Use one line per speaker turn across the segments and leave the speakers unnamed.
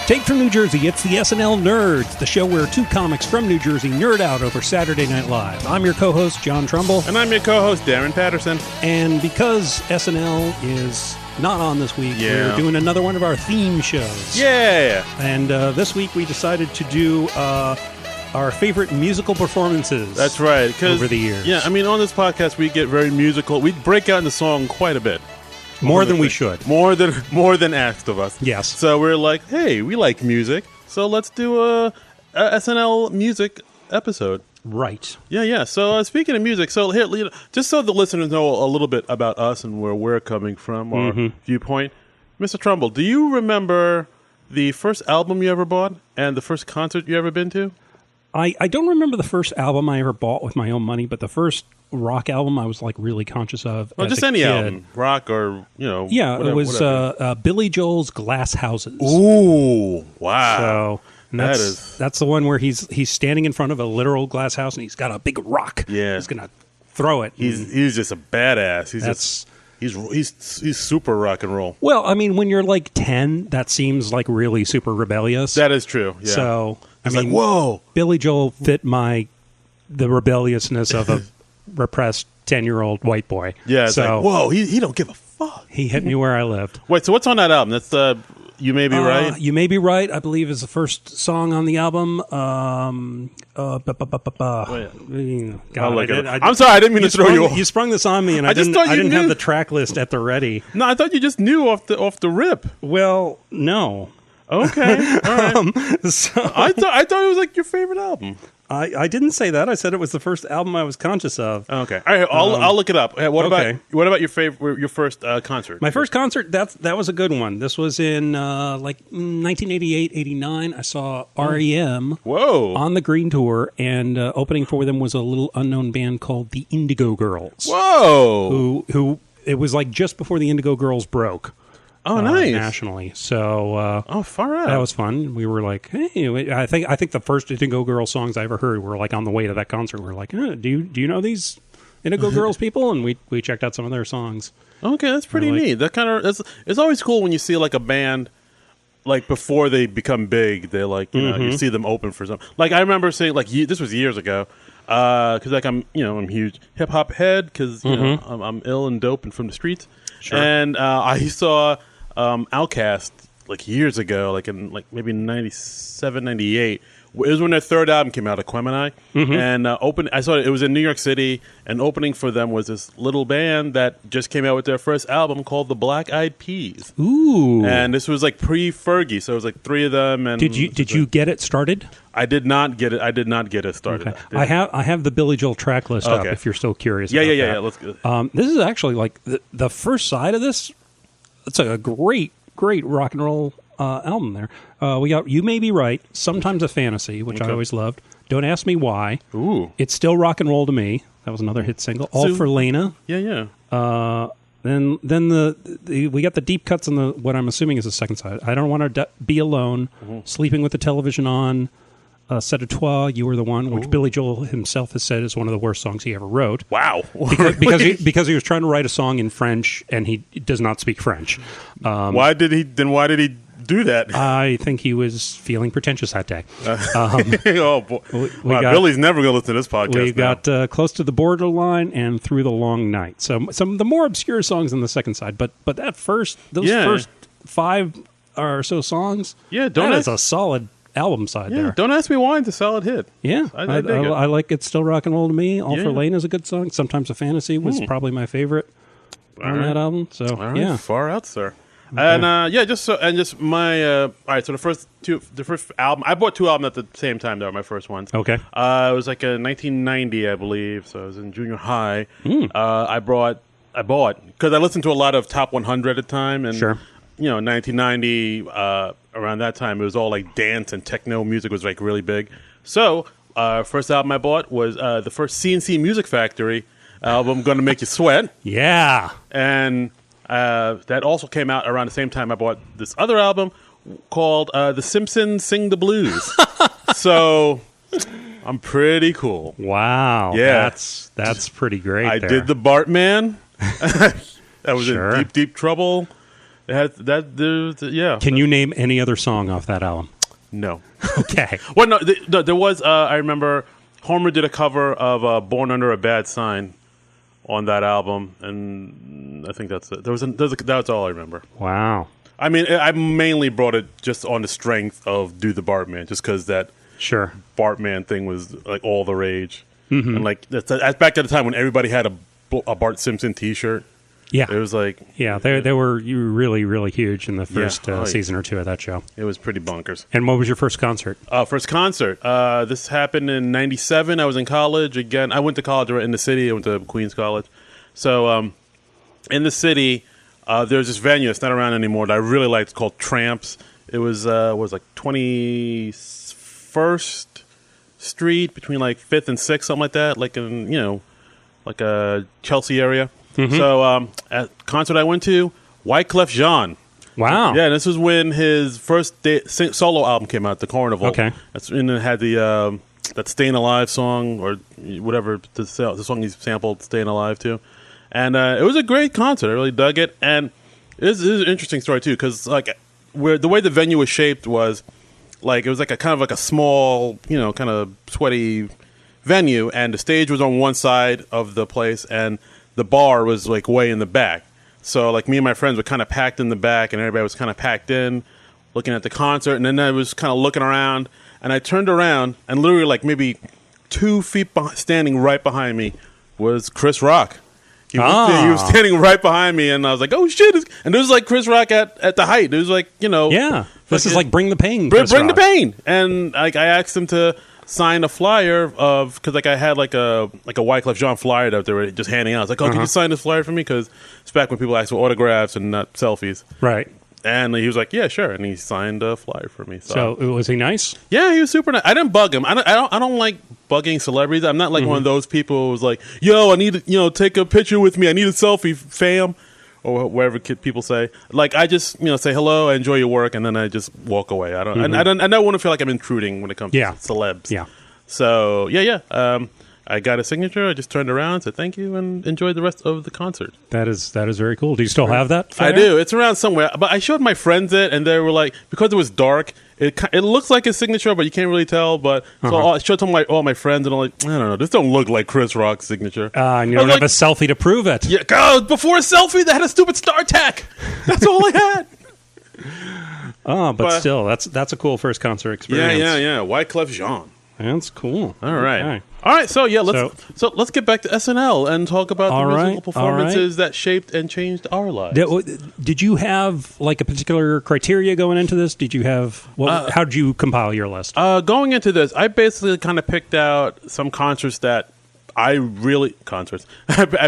Take from New Jersey, it's the SNL Nerds, the show where two comics from New Jersey nerd out over Saturday Night Live. I'm your co-host, John Trumbull.
And I'm your co-host, Darren Patterson.
And because SNL is not on this week, we're doing another one of our theme shows.
Yeah!
And this week we decided to do our favorite musical performances.
That's right.
Over the years.
Yeah, I mean, on this podcast, we get very musical. We break out into song quite a bit.
More than we should.
More than asked of us.
Yes.
So we're like, hey, we like music, so let's do a SNL music episode.
Right.
Yeah. So speaking of music, so here, just so the listeners know a little bit about us and where we're coming from, our viewpoint, Mr. Trumbull, do you remember the first album you ever bought and the first concert you ever been to?
I don't remember the first album I ever bought with my own money, but the first rock album I was like really conscious of.
Well, just any album, rock or
Yeah, whatever, it was Billy Joel's Glass Houses.
Ooh, wow!
So that's the one where he's standing in front of a literal glass house and he's got a big rock.
Yeah,
he's gonna throw it.
He's just a badass. He's super rock and roll.
Well, I mean, when you're like 10, that seems like really super rebellious.
That is true. Yeah.
So
I mean, like, whoa,
Billy Joel fit the rebelliousness of a repressed 10-year-old white boy.
Yeah, it's like, whoa, he don't give a fuck.
He hit me where I lived.
Wait, so what's on that album? That's You May Be Right?
You May Be Right, I believe, is the first song on the album.
Wait.
God,
I'm sorry, I didn't mean to throw you off.
You sprung this on me, and I didn't have the track list at the ready.
No, I thought you just knew off the rip.
Well, no.
Okay, all right.
So
I thought it was like your favorite album.
I didn't say that. I said it was the first album I was conscious of.
Okay, all right. I'll look it up. What about your first concert?
My first concert, that was a good one. This was in 1988, 89. I saw REM.
Whoa.
On the Green Tour, and opening for them was a little unknown band called the Indigo Girls.
Whoa.
Who it was like just before the Indigo Girls broke.
Oh, nice.
Nationally. So
far out.
That was fun. We were like, hey, I think the first Indigo Girls songs I ever heard were like on the way to that concert. We were like, do you know these Indigo Girls people? And we checked out some of their songs.
Okay, that's pretty neat. That kind of it's always cool when you see like a band like before they become big. They like you see them open for something. Like I remember seeing this was years ago. Because like I'm a huge hip hop head because I'm ill and dope and from the streets.
Sure.
And I saw Outkast like years ago, like in like maybe 97, 98. It was when their third album came out, Aquemini. And I saw it was in New York City, and opening for them was this little band that just came out with their first album called the Black Eyed Peas.
Ooh!
And this was like pre-Fergie, so it was like three of them. And
did you get it started?
I did not get it. I did not get it started.
Okay. I have the Billy Joel track list up if you're still curious.
Yeah. Let's go.
This is actually like the first side of this. It's a great rock and roll album there. We got You May Be Right, Sometimes a Fantasy, which I always loved. Don't Ask Me Why.
Ooh.
It's Still Rock and Roll to Me. That was another hit single. All for Lena.
Yeah.
Then we got the deep cuts on the what I'm assuming is the second side. I Don't Want to Be Alone. Sleeping with the Television On. C'est à toi, You Were the One, which Billy Joel himself has said is one of the worst songs he ever wrote.
Wow.
because he was trying to write a song in French and he does not speak French.
Why did he do that?
I think he was feeling pretentious that day.
Oh boy! Billy's never going to listen to this podcast.
We got Close to the Borderline and Through the Long Night. So some of the more obscure songs on the second side, but that first five or so songs, that is a solid album side there.
Don't Ask Me Why is a solid hit.
Yeah, I dig it. I like It's Still Rock and Roll to Me. All for Lane is a good song. Sometimes a Fantasy was probably my favorite on that album. So
far out, sir. Okay. And all right. So the first album, I bought two albums at the same time. They were my first ones.
Okay.
It was like a 1990, I believe. So I was in junior high. I bought because I listened to a lot of Top 100 at the time, and 1990 around that time it was all like dance and techno music was like really big. So first album I bought was the first CNC Music Factory album, Gonna Make You Sweat.
Yeah,
and that also came out around the same time I bought this other album called The Simpsons Sing the Blues. So I'm pretty cool.
Wow.
Yeah.
That's pretty great.
I did the Bartman. That was in Deep Trouble. It had that. Yeah.
Can you name any other song off that album?
No.
Okay.
Well, no. There was. I remember Homer did a cover of "Born Under a Bad Sign" on that album, and I think that's it. That's all I remember.
Wow.
I mean, I mainly brought it just on the strength of "Do the Bartman," just because that Bartman thing was like all the rage, and like that's back at the time when everybody had a Bart Simpson T-shirt.
Yeah,
it was like
you were really, really huge in the first season or two of that show.
It was pretty bonkers.
And what was your first concert?
First concert. This happened in '97. I was in college again. I went to college right in the city. I went to Queens College. So in the city, there's this venue. It's not around anymore that I really liked. It's called Tramps. It was like 21st Street between like 5th and 6th, something like that. Like in like a Chelsea area. Mm-hmm. So at concert I went to, Wyclef Jean.
Wow.
Yeah, this was when his first solo album came out, The Carnival.
Okay.
That's when it had the that Staying Alive song or whatever the song he sampled Staying Alive to. And it was a great concert. I really dug it. And this is an interesting story too, because like the way the venue was shaped was like it was like a kind of like a small, kind of sweaty venue, and the stage was on one side of the place and the bar was like way in the back. So like me and my friends were kind of packed in the back and everybody was kind of packed in looking at the concert. And then I was kind of looking around and I turned around and literally like maybe 2 feet standing right behind me was Chris Rock. He was standing right behind me and I was like, oh shit. And it was like Chris Rock at the height. It was like,
Yeah. This is like Bring the Pain.
Bring the Pain. And like I asked him to sign a flyer because like I had like a Wyclef Jean flyer that they were just handing out. I was like, can you sign this flyer for me? Because it's back when people asked for autographs and not selfies.
Right.
And he was like, yeah, sure. And he signed a flyer for me.
So was he nice?
Yeah, he was super nice. I didn't bug him. I don't like bugging celebrities. I'm not like one of those people who's like, yo, I need to take a picture with me. I need a selfie, fam. Or whatever people say. Like I just say hello, I enjoy your work, and then I just walk away. I don't want to feel like I'm intruding when it comes to celebs.
Yeah.
So I got a signature. I just turned around, said thank you, and enjoyed the rest of the concert.
That is very cool. Do you still have that?
I do. It's around somewhere. But I showed my friends it, and they were like, because it was dark, it looks like a signature, but you can't really tell. But so I showed all my friends, and I'm like, I don't know, this don't look like Chris Rock's signature.
And you don't have a selfie to prove it.
Yeah, God, before a selfie, they had a stupid StarTech. That's all I had.
But still, that's a cool first concert experience.
Yeah. Wyclef Jean.
That's cool.
All right.
Okay.
All right. So let's get back to SNL and talk about the musical performances that shaped and changed our lives.
Did you have like a particular criteria going into this? Did you have? How did you compile your list?
Going into this, I basically kind of picked out some concerts that I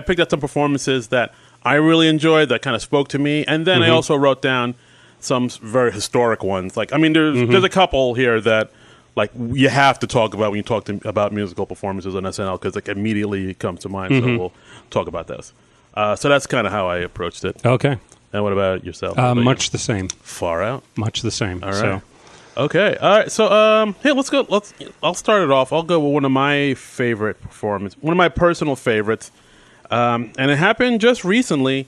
picked out some performances that I really enjoyed that kind of spoke to me, and then I also wrote down some very historic ones. Like, I mean, there's a couple here that. Like you have to talk about when you talk about musical performances on SNL because like immediately it comes to mind. So we'll talk about this. So that's kind of how I approached it.
Okay.
And what about yourself?
Much the same.
Far out.
Much the same.
All right. So. Okay. All right. So hey, let's go. I'll start it off. I'll go with one of my favorite performances, one of my personal favorites, and it happened just recently.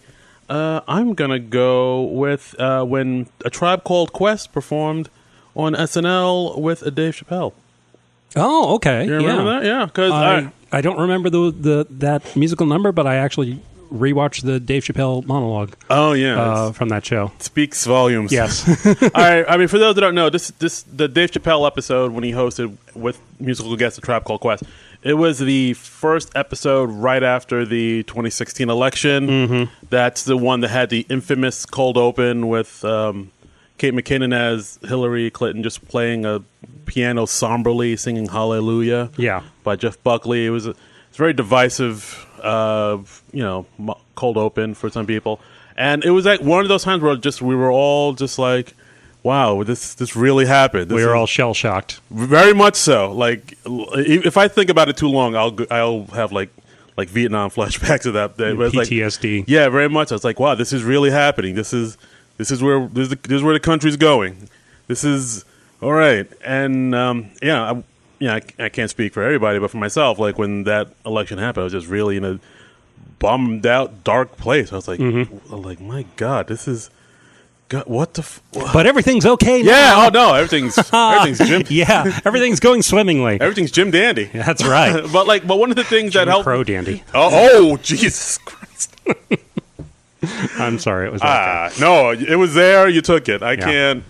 I'm gonna go with when A Tribe Called Quest performed on SNL with Dave Chappelle.
Oh, okay.
You remember that? Yeah, because
I don't remember that musical number, but I actually rewatched the Dave Chappelle monologue.
Oh yeah,
from that show.
It speaks volumes.
Yes.
All right. I mean, for those that don't know, the Dave Chappelle episode when he hosted with musical guest A Tribe Called Quest. It was the first episode right after the 2016 election. That's the one that had the infamous cold open with. Kate McKinnon as Hillary Clinton just playing a piano somberly, singing Hallelujah by Jeff Buckley. It's very divisive, cold open for some people. And it was like one of those times where we were all just like, wow, this really happened.
We were all shell-shocked.
Very much so. Like, if I think about it too long, I'll have like Vietnam flashbacks of that day.
PTSD.
Like, yeah, very much. I was like, wow, this is really happening. This is where the country's going. This is all right, and I can't speak for everybody, but for myself, like when that election happened, I was just really in a bummed out, dark place. I was like, my God, this is God, what the?
But everything's okay now.
Yeah. Oh no, everything's Jim.
Yeah, everything's going swimmingly.
Everything's Jim Dandy.
That's right.
but one of the things that helped.
Crow Dandy.
Oh, Jesus Christ.
I'm sorry, it was that
no, it was there. You took it. I can't.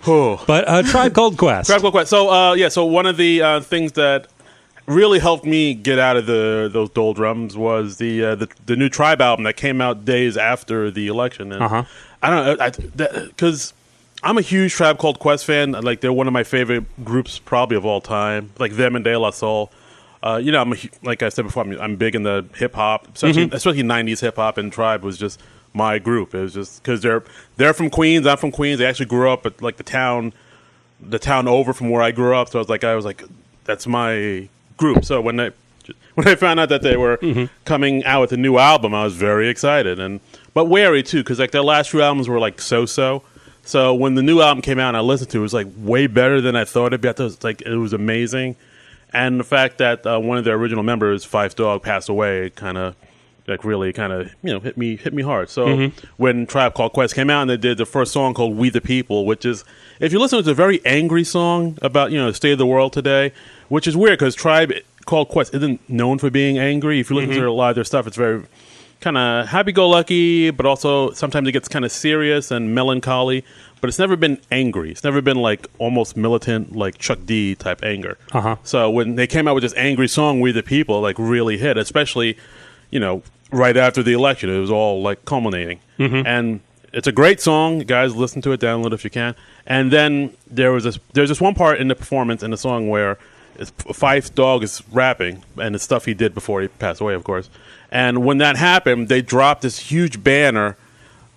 But Tribe Called Quest.
Tribe Called Quest. So so one of the things that really helped me get out of those doldrums was the new Tribe album that came out days after the election. And I don't know, because I'm a huge Tribe Called Quest fan. Like, they're one of my favorite groups probably of all time. Like them and De La Soul. Like I said before, I'm big in the hip hop, especially 90s hip hop, and Tribe was just my group. It was just because they're from Queens, I'm from Queens. They actually grew up at like the town over from where I grew up. So I was like, that's my group. So when I found out that they were coming out with a new album, I was very excited but wary too, because like their last few albums were like so. So when the new album came out and I listened to it, it was like way better than I thought it'd be. I thought it was amazing. And the fact that one of their original members, Fife Dog, passed away kind of hit me hard. So when Tribe Called Quest came out and they did the first song called We the People, which is, if you listen, it's a very angry song about the state of the world today, which is weird because Tribe Called Quest isn't known for being angry. If you listen to a lot of their stuff, it's very kind of happy-go-lucky, but also sometimes it gets kind of serious and melancholy. But it's never been angry. It's never been like almost militant, like Chuck D type anger. So when they came out with this angry song, We the People, like really hit, especially, right after the election. It was all like culminating. And it's a great song. Guys, listen to it, download it if you can. And then there's this one part in the performance in the song where Fife Dog is rapping, and it's stuff he did before he passed away, of course. And when that happened, they dropped this huge banner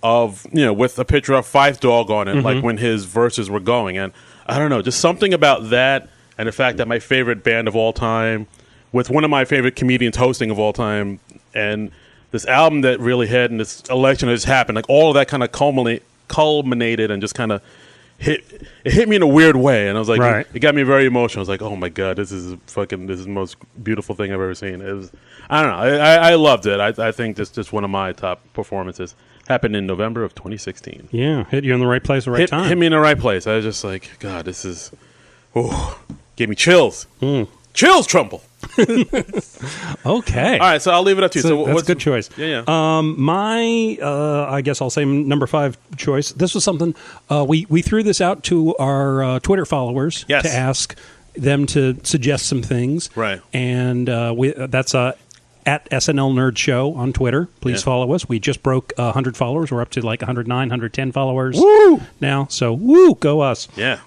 of with a picture of Fife Dog on it, like when his verses were going. And I don't know, just something about that, and the fact that my favorite band of all time, with one of my favorite comedians hosting of all time, and this album that really hit, and this election that just happened, like all of that kind of culminated and just kind of hit me in a weird way. And I was like, it got me very emotional. I was like, oh my God, this is the most beautiful thing I've ever seen. It was, I don't know, I loved it. I think this is just one of my top performances. Happened in November of 2016.
Yeah, hit you in the right place at the right time.
Hit me in the right place. I was just like, God, this is, gave me chills. Chills, Trumple.
Okay.
All right, so I'll leave it up to you. So
that's a good choice.
Yeah.
I guess I'll say number 5 choice. This was something we threw this out to our Twitter followers to ask them to suggest some things.
Right.
And that's at SNL Nerd Show on Twitter. Please follow us. We just broke 100 followers. We're up to like 109, 110 followers now. So, go us.
Yeah.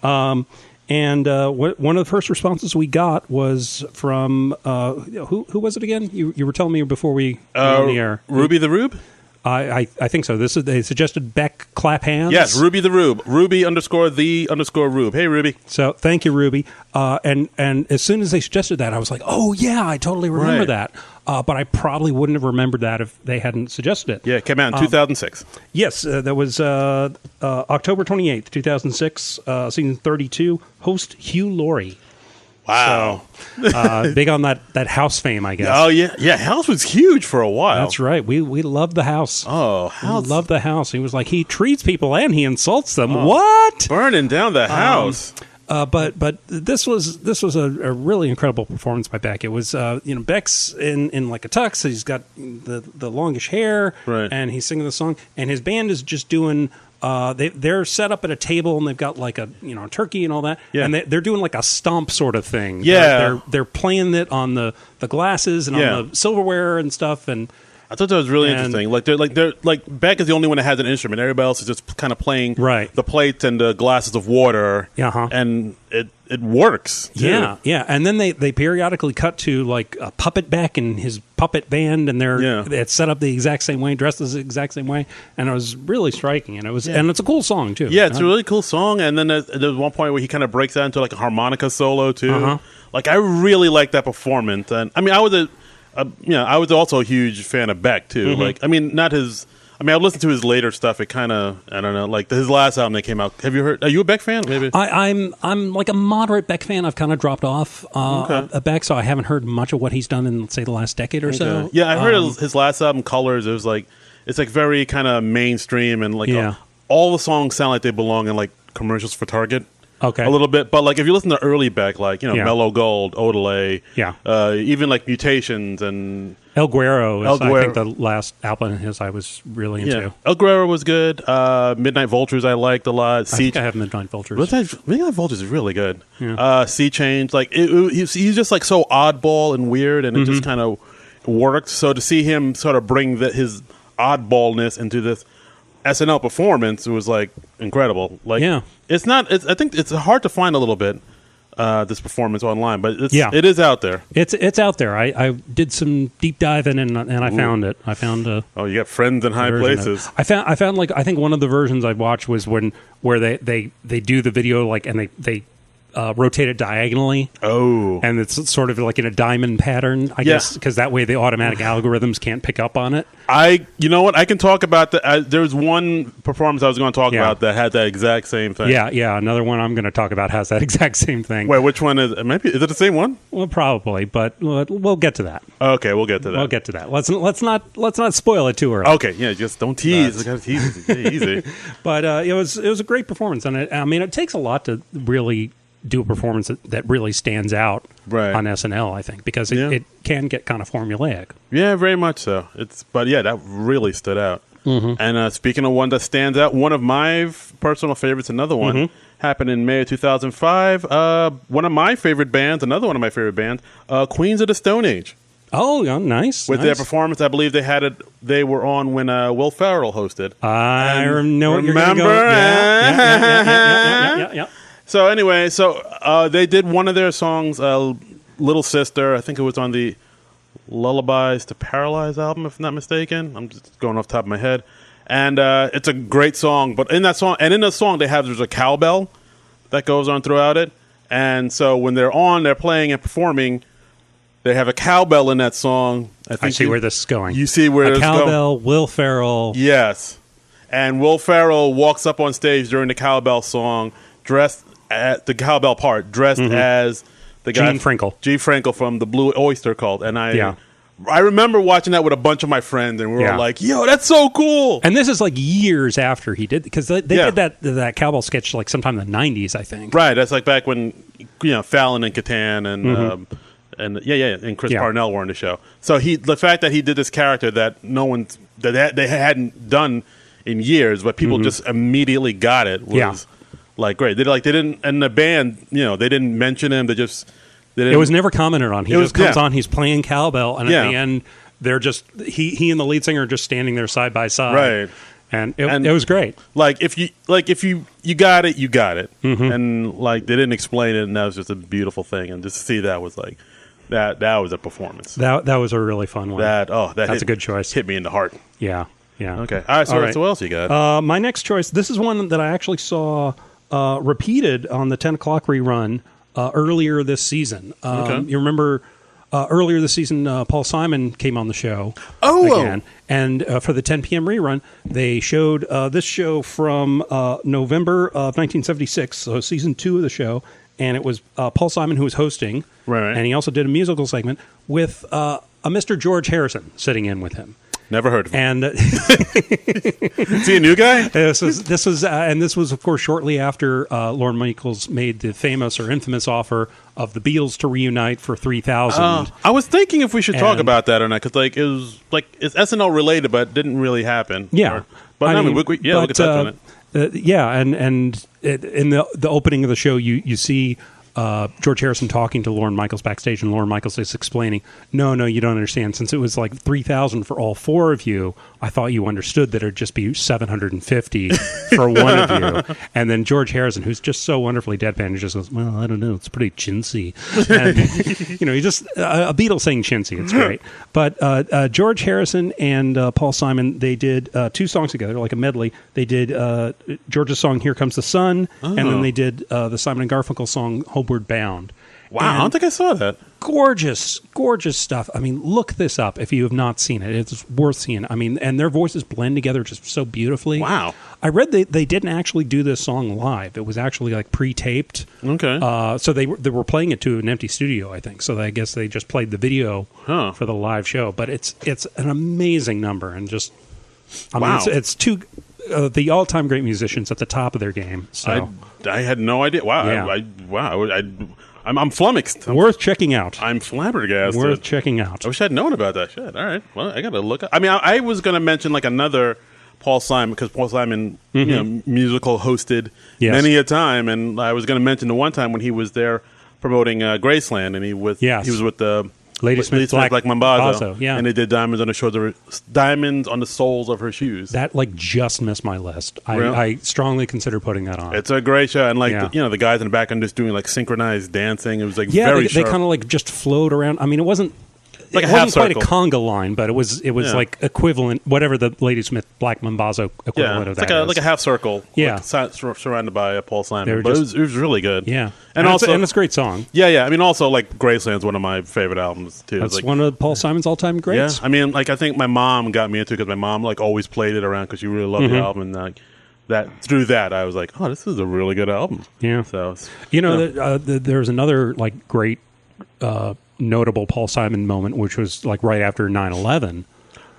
And one of the first responses we got was from who was it again? You were telling me before we were on the air.
Ruby the Rube?
I think so. They suggested Beck Clap Hands.
Yes, Ruby the Rube. Ruby_the_Rube. Hey, Ruby.
So thank you, Ruby. And as soon as they suggested that, I was like, oh yeah, I totally remember that. But I probably wouldn't have remembered that if they hadn't suggested it.
Yeah, it came out in 2006.
Yes, that was October 28th, 2006, season 32. Host Hugh Laurie.
Wow.
So, big on that House fame, I guess.
Oh, yeah. Yeah, House was huge for a while.
That's right. We loved the House.
Oh, House.
We loved the House. He was like, he treats people and he insults them. Oh, what?
Burning down the house.
But this was a really incredible performance by Beck. It was Beck's in like a tux. He's got the longish hair,
right,
and he's singing the song. And his band is just doing. They're set up at a table and they've got like a turkey and all that.
Yeah.
And they're doing like a stomp sort of thing.
Yeah,
they're playing it on the glasses and on the silverware and stuff. And
I thought that was really interesting. Like Beck is the only one that has an instrument. Everybody else is just kind of playing the plates and the glasses of water. And it works too.
Yeah. And then they periodically cut to like a puppet Beck and his puppet band, and it's set up the exact same way, dressed the exact same way, and it was really striking. And and it's a cool song too.
Yeah, it's a really cool song. And then there's one point where he kind of breaks out into like a harmonica solo too. Like I really like that performance. And I mean, I was also a huge fan of Beck too. Like, I mean, not his. I mean, I've listened to his later stuff. It kind of, I don't know, like his last album that came out. Have you heard? Are you a Beck fan? Maybe
I'm like a moderate Beck fan. I've kind of dropped off Beck, so I haven't heard much of what he's done in, say, the last decade or so.
Yeah, I heard his last album, Colors. It was like it's like very kind of mainstream and like all the songs sound like they belong in like commercials for Target.
Okay.
A little bit, but like if you listen to early Beck, like Mellow Gold, Odelay, even like Mutations and
El Guero is, I think, the last album of his I was really into.
Yeah. El Guero was good. Midnight Vultures I liked a lot.
I think I have Midnight Vultures.
Midnight Vultures is really good.
Yeah.
Sea Change, like he's just like so oddball and weird, and it just kind of worked. So to see him sort of bring his oddballness into this SNL performance, it was like incredible. Like, it's not. I think it's hard to find a little bit this performance online, but it is out there.
It's out there. I did some deep diving and I found it. I found you
got friends in high places.
I found like I think one of the versions I watched was where they do the video like and they rotate it diagonally.
Oh.
And it's sort of like in a diamond pattern, I guess, because that way the automatic algorithms can't pick up on it.
You know what? I can talk about that. There was one performance I was going to talk about that had that exact same thing.
Yeah. Another one I'm going to talk about has that exact same thing.
Wait, which one is it? Maybe is it the same one?
Well, probably, but we'll get to that.
Okay, we'll get to that.
We'll get to that. Let's not spoil it too early.
Okay, yeah, just don't tease. Gotta tease it easy.
But it was a great performance, and it takes a lot to really do a performance that really stands out on SNL, I think, because it can get kind of formulaic.
Yeah, very much so. But that really stood out. Mm-hmm. And speaking of one that stands out, one of my personal favorites, another one, happened in May of 2005. One of my favorite bands, another one of my favorite bands, Queens of the Stone Age.
Oh, yeah, nice.
With their performance, I believe they were on when Will Ferrell hosted.
I know what you're
going to
go.
Yeah. So anyway, they did one of their songs, Little Sister. I think it was on the Lullabies to Paralyze album, if I'm not mistaken. I'm just going off the top of my head. And it's a great song. But in that song, there's a cowbell that goes on throughout it. And so when they're playing and performing, they have a cowbell in that song.
I see where this is going.
You see where it's going.
A cowbell, Will Ferrell.
Yes. And Will Ferrell walks up on stage during the cowbell song, dressed at the cowbell part, dressed as the guy
Gene Frankel.
Gene Frankel from the Blue Oyster Cult. And I remember watching that with a bunch of my friends, and we were like, yo, that's so cool.
And this is like years after he did, because they did that cowbell sketch like sometime in the 90s, I think.
Right. That's like back when Fallon and Catan and Chris Parnell were on the show. So the fact that he did this character that they hadn't done in years, but people just immediately got it was like great. They didn't, and the band, they didn't mention him. It
was never commented on. He just comes on, he's playing cowbell, and at the end they're just he and the lead singer are just standing there side by side.
Right.
And it was great.
If you got it, you got it. And they didn't explain it, and that was just a beautiful thing. And just to see that was like that was a performance.
That was a really fun one.
That's
a good choice.
Hit me in the heart.
Yeah.
Okay. All right. So what else you got?
My next choice. This is one that I actually saw repeated on the 10 o'clock rerun earlier this season. You remember earlier this season, Paul Simon came on the show again. And for the 10 p.m. rerun, they showed this show from November of 1976, so season 2 of the show. And it was Paul Simon who was hosting.
Right.
And he also did a musical segment with a Mr. George Harrison sitting in with him.
Never heard of him.
And
is he a new guy?
This was of course shortly after Lorne Michaels made the famous or infamous offer of the Beatles to reunite for 3,000.
I was thinking if we should talk about that or not, because it was it's SNL related, but it didn't really happen.
Yeah,
we can touch on it.
And in the opening of the show, you see George Harrison talking to Lorne Michaels backstage, and Lorne Michaels is explaining, no, you don't understand. Since it was like 3,000 for all four of you, I thought you understood that it would just be 750 for one of you. And then George Harrison, who's just so wonderfully deadpan, he just goes, well, I don't know, it's pretty chintzy. And, he just, a Beatle saying chintzy, it's great. But George Harrison and Paul Simon, they did 2 songs together, like a medley. They did George's song, Here Comes the Sun, and then they did the Simon & Garfunkel song, Homeward Bound.
Wow, I don't think I saw that.
Gorgeous stuff. I mean, look this up if you have not seen it. It's worth seeing. I mean, and their voices blend together just so beautifully.
Wow.
I read they didn't actually do this song live. It was actually like pre-taped.
Okay.
So they were playing it to an empty studio, I think. So I guess they just played the video for the live show. But it's an amazing number, and just I mean, it's the all-time great musicians at the top of their game. So
I had no idea. Wow.
Yeah.
I'm flummoxed.
Worth checking out.
I'm flabbergasted.
Worth checking out.
I wish I'd known about that shit. All right. Well, I got to look. I mean, I was going to mention like another Paul Simon, because Paul Simon, musical hosted many a time, and I was going to mention the one time when he was there promoting Graceland, and he was with the Ladysmith Black Mambazo, and they did Diamonds on the Soles of Her Shoes.
That just missed my list.
Really?
I strongly consider putting that on.
It's a great show, and the guys in the back end just doing like synchronized dancing. It was like very
they kind of just flowed around. I mean, it wasn't
like
it wasn't quite a conga line, but it was like equivalent, whatever the Ladysmith Black Mambazo equivalent of that is.
Like a half circle, surrounded by Paul Simon. But it was really good.
Yeah,
and
it's a great song.
Yeah. I mean, also like Graceland's one of my favorite albums too.
That's one of Paul Simon's all-time greats.
Yeah, I mean, like I think my mom got me into it because my mom always played it around because she really loved the album. And through that, I was like, oh, this is a really good album.
Yeah.
So
there's another great. Notable Paul Simon moment, which was right after 9/11,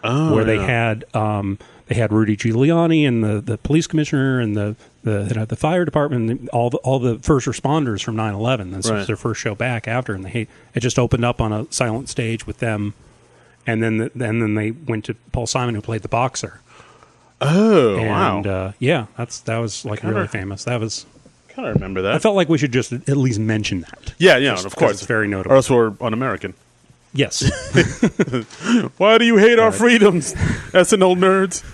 where they had Rudy Giuliani and the police commissioner and the fire department, and all the first responders from 9/11. This was their first show back after, and it just opened up on a silent stage with them, and then they went to Paul Simon, who played the boxer.
Oh,
and,
wow!
That was really famous. That was.
I don't remember that.
I felt like we should just at least mention that.
Yeah, of course.
It's very notable.
Or else we're un-American.
Yes.
Why do you hate our freedoms, SNL nerds?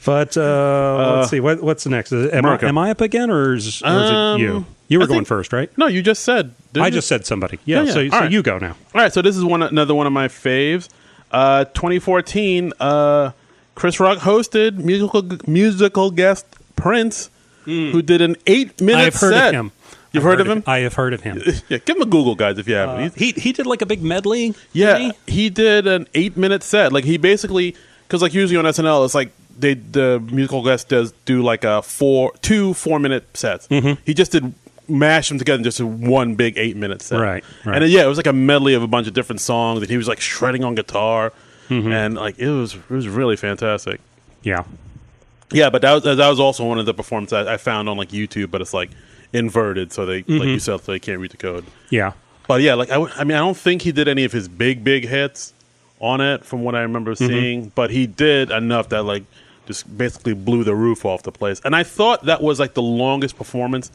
But let's see. What's next? Am I up again, or is it you? You were going first, right?
No, you just said.
I just said somebody. Yeah, so you go now.
All right, so this is another one of my faves. 2014, Chris Rock hosted musical guest Prince, who did an 8-minute set.
I've heard of him.
You've heard of him?
I have heard of him.
Yeah, give him a Google, guys, if you haven't.
He did a big medley.
Yeah, he did an 8-minute set. He basically, because usually on SNL, it's the musical guest does do two 4-minute sets. Mm-hmm. He just did mash them together in just one big 8-minute set.
Right.
And it was a medley of a bunch of different songs that he was shredding on guitar, and it was really fantastic.
Yeah.
Yeah, but that was also one of the performances I found on YouTube, but it's inverted, so they like you said, so they can't read the code.
Yeah,
but yeah, I don't think he did any of his big hits on it, from what I remember seeing. But he did enough that just basically blew the roof off the place. And I thought that was the longest performance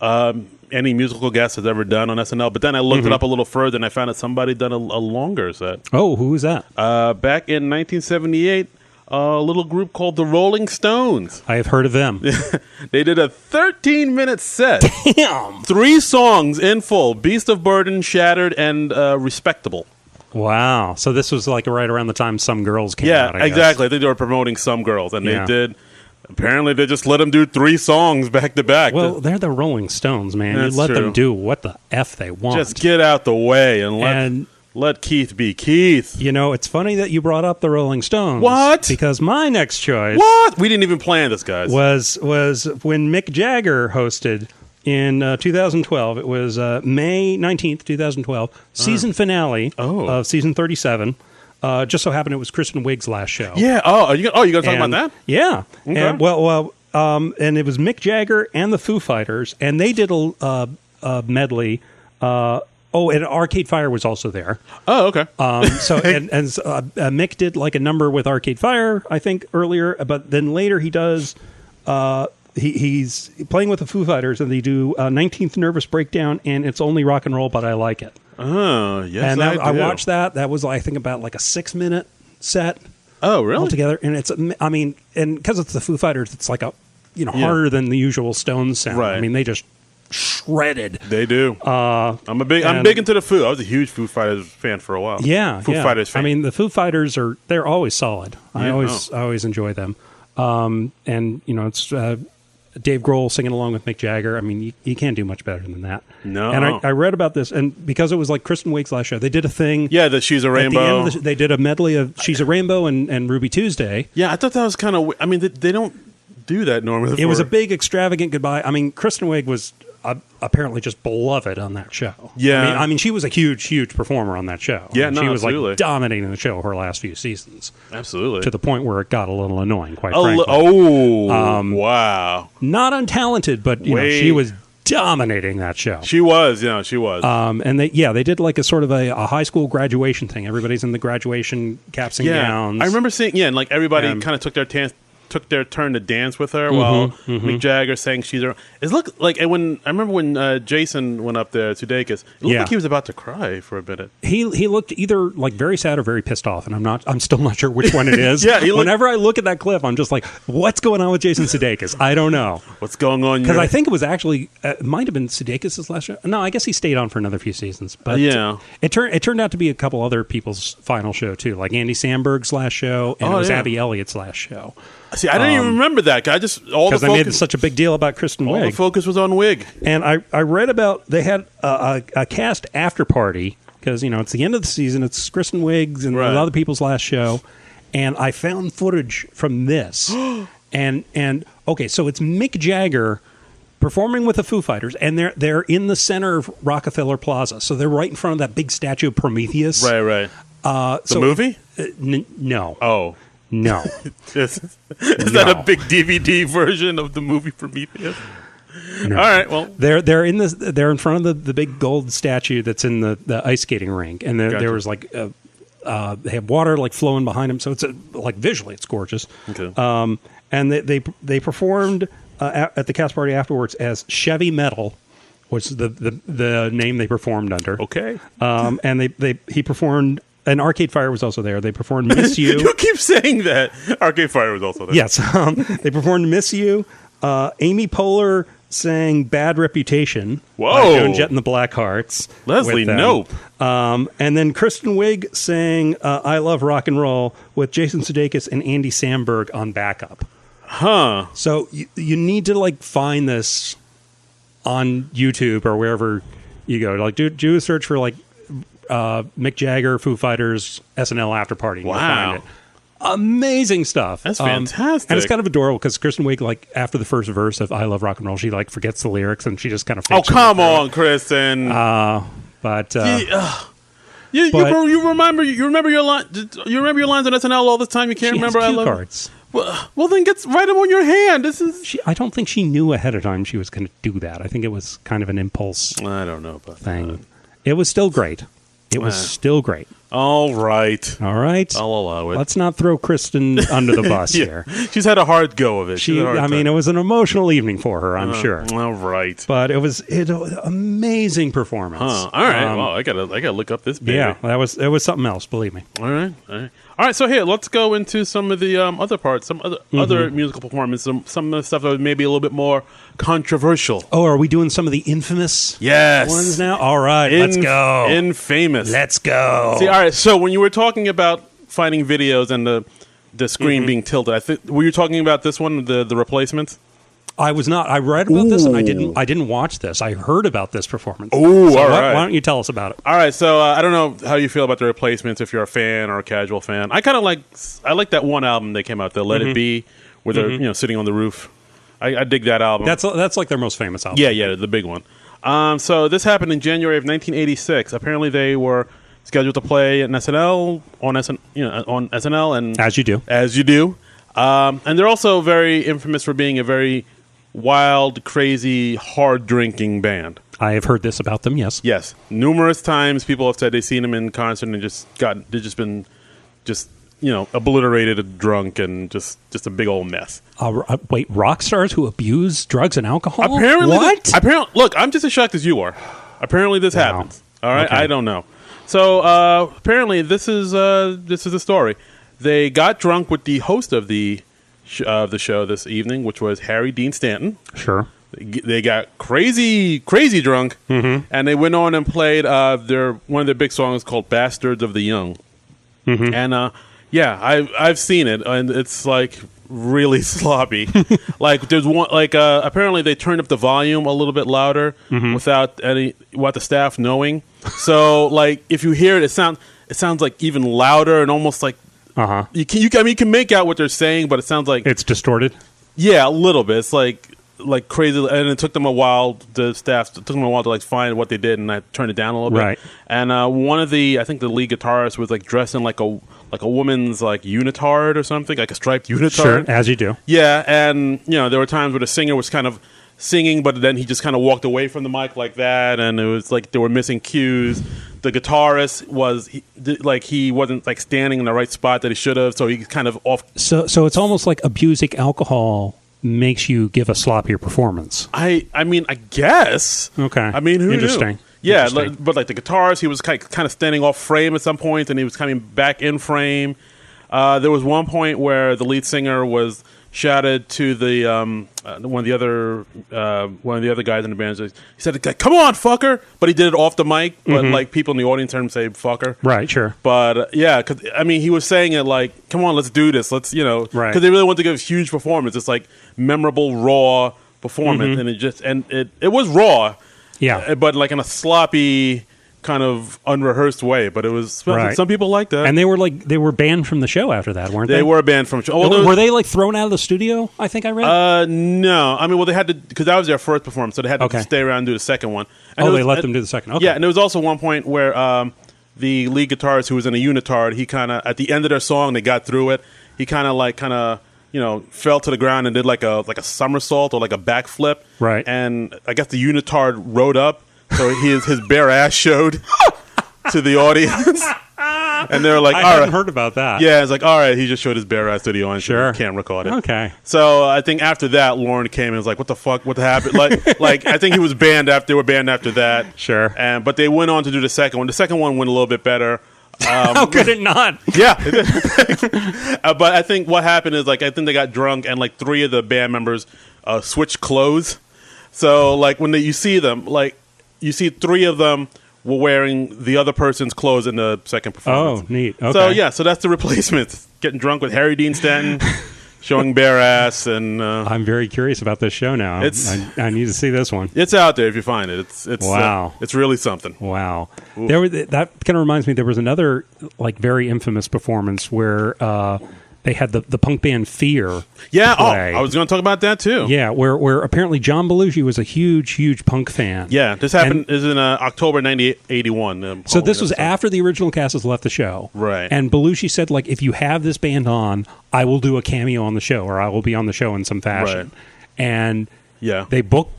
any musical guest has ever done on SNL. But then I looked it up a little further, and I found that somebody done a longer set.
Oh, who was that?
Back in 1978. A little group called the Rolling Stones.
I have heard of them.
They did a 13-minute set.
Damn!
3 songs in full: Beast of Burden, Shattered, and Respectable.
Wow. So this was right around the time Some Girls came out, I guess.
Exactly. I think they were promoting Some Girls, and they did. Apparently, they just let them do 3 songs back to back.
Well, they're the Rolling Stones, man. You let them do what the F they want.
Just get out the way and let Keith be Keith.
It's funny that you brought up the Rolling Stones.
What?
Because my next choice...
What? We didn't even plan this, guys.
Was when Mick Jagger hosted in 2012. It was May 19th, 2012. Season finale of season 37. Just so happened it was Kristen Wiig's last show.
Yeah. Oh, you going to talk about that?
Yeah.
Okay.
And, and it was Mick Jagger and the Foo Fighters, and they did a medley... and Arcade Fire was also there.
Oh, okay.
So Mick did a number with Arcade Fire, I think, earlier, but then later he does. He's playing with the Foo Fighters, and they do 19th Nervous Breakdown, and It's Only Rock and Roll, But I Like It.
Oh, yes,
and I watched that. That was, I think, about a 6-minute set.
Oh, really?
Altogether, and and because it's the Foo Fighters, it's harder than the usual Stones sound.
Right.
I mean, they just shredded.
They do. I'm big into the Foo. I was a huge Foo Fighters fan for a while.
Yeah,
Foo Fighters fan.
I mean, the Foo Fighters they're always solid. I always enjoy them. And it's Dave Grohl singing along with Mick Jagger. I mean, you can't do much better than that.
No.
And I read about this, and because it was Kristen Wiig's last show, they did a thing.
Yeah, that She's a Rainbow.
At the end of they did a medley of She's a Rainbow and Ruby Tuesday.
Yeah, I thought that was kind of. I mean, they don't do that normally.
It was a big extravagant goodbye. I mean, Kristen Wiig was. apparently just beloved on that show.
Yeah.
I mean, she was a huge performer on that show.
Yeah, no,
she was
absolutely.
like dominating the show her last few seasons.
Absolutely.
To the point where it got a little annoying, quite frankly.
Wow.
Not untalented, but you know, she was dominating that show.
She was.
And they did like a sort of a high school graduation thing. Everybody's in the graduation caps and gowns.
I remember seeing, and like everybody kind of took their turn to dance with her while Mick Jagger sang "She's Around." It looked like, and when I remember when Jason went up there, Sudeikis, it looked like he was about to cry for a minute.
He looked either like very sad or very pissed off, and I'm still not sure which one it is. Whenever I look at that clip, I'm just like, what's going on with Jason Sudeikis? I don't know
what's going on,
because I think it was actually it might have been Sudeikis' last show. No, I guess he stayed on for another few seasons, but it turned out to be a couple other people's final show too, like Andy Samberg's last show, and it was Abby Elliott's last show.
See, I didn't even remember that. Because
I made such a big deal about Kristen Wiig.
All the focus was on Wiig.
And I read about, they had a cast after party, because, you know, it's the end of the season, it's Kristen Wiig's and other people's last show, and I found footage from this. and okay, so it's Mick Jagger performing with the Foo Fighters, and they're in the center of Rockefeller Plaza, so they're right in front of that big statue of Prometheus.
Right. The movie?
No.
Oh.
No.
Is that a big DVD version of the movie Prometheus?
No.
All right. Well,
they're in front of the big gold statue that's in the ice skating rink, and there was like they have water like flowing behind them, so it's like visually it's gorgeous.
Okay.
And they performed at the cast party afterwards as Chevy Metal, which is the name they performed under.
Okay.
And he performed. And Arcade Fire was also there. They performed Miss You.
You keep saying that. Arcade Fire was also there.
Yes. They performed Miss You. Amy Poehler sang Bad Reputation.
Whoa.
By Joan Jett and the Blackhearts.
Leslie Knope.
And then Kristen Wiig sang I Love Rock and Roll with Jason Sudeikis and Andy Samberg on backup.
Huh.
So you need to like find this on YouTube or wherever you go. Like do a search for like Mick Jagger, Foo Fighters, SNL After Party.
Wow.
You'll find it. Amazing stuff.
That's fantastic.
And it's kind of adorable because Kristen Wiig, like after the first verse of I Love Rock and Roll, she like forgets the lyrics and she just kind of
Oh, come on, Kristen. You remember your line. You remember your lines on SNL all the time. You can't remember
has
I Love
cards.
Well, then write them on your hand.
I don't think she knew ahead of time she was going to do that. I think it was kind of an impulse.
I don't know about
thing.
That.
It was still great. It was still great.
All right.
I'll
allow it.
Let's not throw Kristen under the bus here.
She's had a hard go of it.
It was an emotional evening for her, I'm sure.
All right.
But it was an amazing performance.
Huh. All right. Well, I gotta look up this baby.
Yeah, it was something else, believe me.
All right. So here, let's go into some of the other parts, some other musical performances, some of the stuff that was maybe a little bit more controversial.
Oh, are we doing some of the infamous ones now? All right, let's go.
Infamous.
Let's go.
See, all right. So when you were talking about finding videos and the screen being tilted, were you talking about this one, the replacements?
I was not. I read about this, and I didn't watch this. I heard about this performance.
Oh,
so
all right.
Why don't you tell us about it?
All right. So I don't know how you feel about the replacements. If you're a fan or a casual fan, I like that one album they came out, the Let It Be, where they're sitting on the roof. I dig that album.
That's like their most famous album.
Yeah, the big one. So this happened in January of 1986. Apparently, they were scheduled to play an SNL on SNL, and
as you do.
And they're also very infamous for being a very wild, crazy, hard drinking band.
I have heard this about them. Yes.
Numerous times people have said they've seen them in concert and they've been obliterated and drunk and just a big old mess.
Wait, rock stars who abuse drugs and alcohol?
Apparently,
what?
Look, I'm just as shocked as you are. Apparently, this happens. All right, okay. I don't know. So apparently, this is the story. They got drunk with the host of the show this evening, which was Harry Dean Stanton.
Sure.
They got crazy drunk, and they went on and played one of their big songs called "Bastards of the Young." And I've seen it, and it's like really sloppy. Like there's one, apparently they turned up the volume a little bit louder without the staff knowing. So like if you hear it, it sounds like even louder and almost like you can make out what they're saying, but it sounds like
it's distorted.
Yeah, a little bit. It's like like crazy, and it took them a while. The staff took them a while to like find what they did, and I turned it down a little bit.
Right.
And one of I think the lead guitarist was like dressed in like a woman's like unitard or something, like a striped unitard.
Sure, as you do.
Yeah, and there were times where the singer was kind of singing, but then he just kind of walked away from the mic like that, and it was like they were missing cues. The guitarist he wasn't like standing in the right spot that he should have, so he kind of off.
So it's almost like abusing alcohol makes you give a sloppier performance.
I mean, I guess.
Okay.
I mean, who
Interesting.
knew? Yeah,
Interesting.
but like the guitarist, he was kind of standing off frame at some point, and he was coming back in frame. There was one point where the lead singer was shouted to the one of the other guys in the band. He said, "Come on, fucker!" But he did it off the mic. But like people in the audience heard him say "fucker."
Right. Sure.
But yeah, because I mean, he was saying it like, "Come on, let's do this. Let's
Right.
Because they really wanted to give a huge performance. It's like memorable, raw performance, and it was raw.
Yeah.
But like in a sloppy, kind of unrehearsed way. But it was
Right.
some people liked that.
And they were banned from the show after that, weren't they?
They were banned from.
Were they like thrown out of the studio? I think I read.
No. I mean, well, they had to, because that was their first performance, so they had to stay around and do the second one. And
they let them do the second. Okay.
Yeah, and there was also one point where the lead guitarist, who was in a unitard, he kind of at the end of their song, they got through it. He kind of fell to the ground and did like a somersault or like a backflip.
Right.
And I guess the unitard rode up, so his bare ass showed to the audience. And they were like,
I
all
hadn't
right.
heard about that.
Yeah, it's like, all right, he just showed his bare ass to the audience.
Sure.
Can't record it.
Okay.
So I think after that, Lauren came and was like, what the fuck? What happened? Like I think he was banned after, they were banned after that.
Sure.
But they went on to do the second one. The second one went a little bit better.
How could it not?
Yeah. But I think what happened is, like, I think they got drunk and like three of the band members switched clothes. So like when you see them, like you see three of them were wearing the other person's clothes in the second performance.
Oh, neat. Okay.
So yeah, so that's the replacements. Getting drunk with Harry Dean Stanton, showing bare ass, and
I'm very curious about this show now. I need to see this one.
It's out there if you find it. It's
wow.
It's really something.
Wow. That kind of reminds me. There was another like very infamous performance where they had the punk band Fear.
Yeah.
play.
I was going to talk about that too.
Yeah, where apparently John Belushi was a huge punk fan.
Yeah, this happened is in October 1981.
So this was after the original cast has left the show.
Right.
And Belushi said, like, if you have this band on, I will do a cameo on the show, or I will be on the show in some fashion.
Right.
And
yeah,
they booked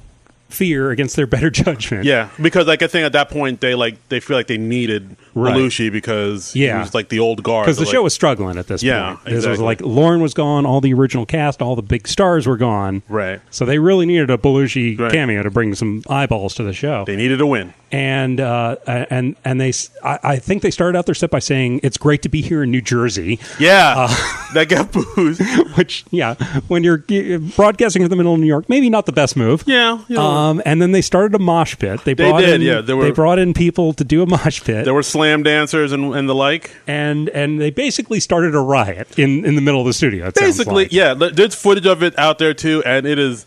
Fear against their better judgment.
Yeah, because like I think at that point they feel like they needed Belushi because he was like the old guard.
Because the show was struggling at this point.
Exactly.
This was like Lauren was gone, all the original cast, all the big stars were gone.
Right.
So they really needed a Belushi cameo to bring some eyeballs to the show.
They needed a win.
And I think they started out their set by saying it's great to be here in New Jersey.
Yeah, that got booed.
Which, when you're broadcasting in the middle of New York, maybe not the best move.
Yeah.
And then they started a mosh pit. They brought in people to do a mosh pit.
There were slam dancers and the like.
And they basically started a riot in the middle of the studio.
Basically, yeah. There's footage of it out there too, and it is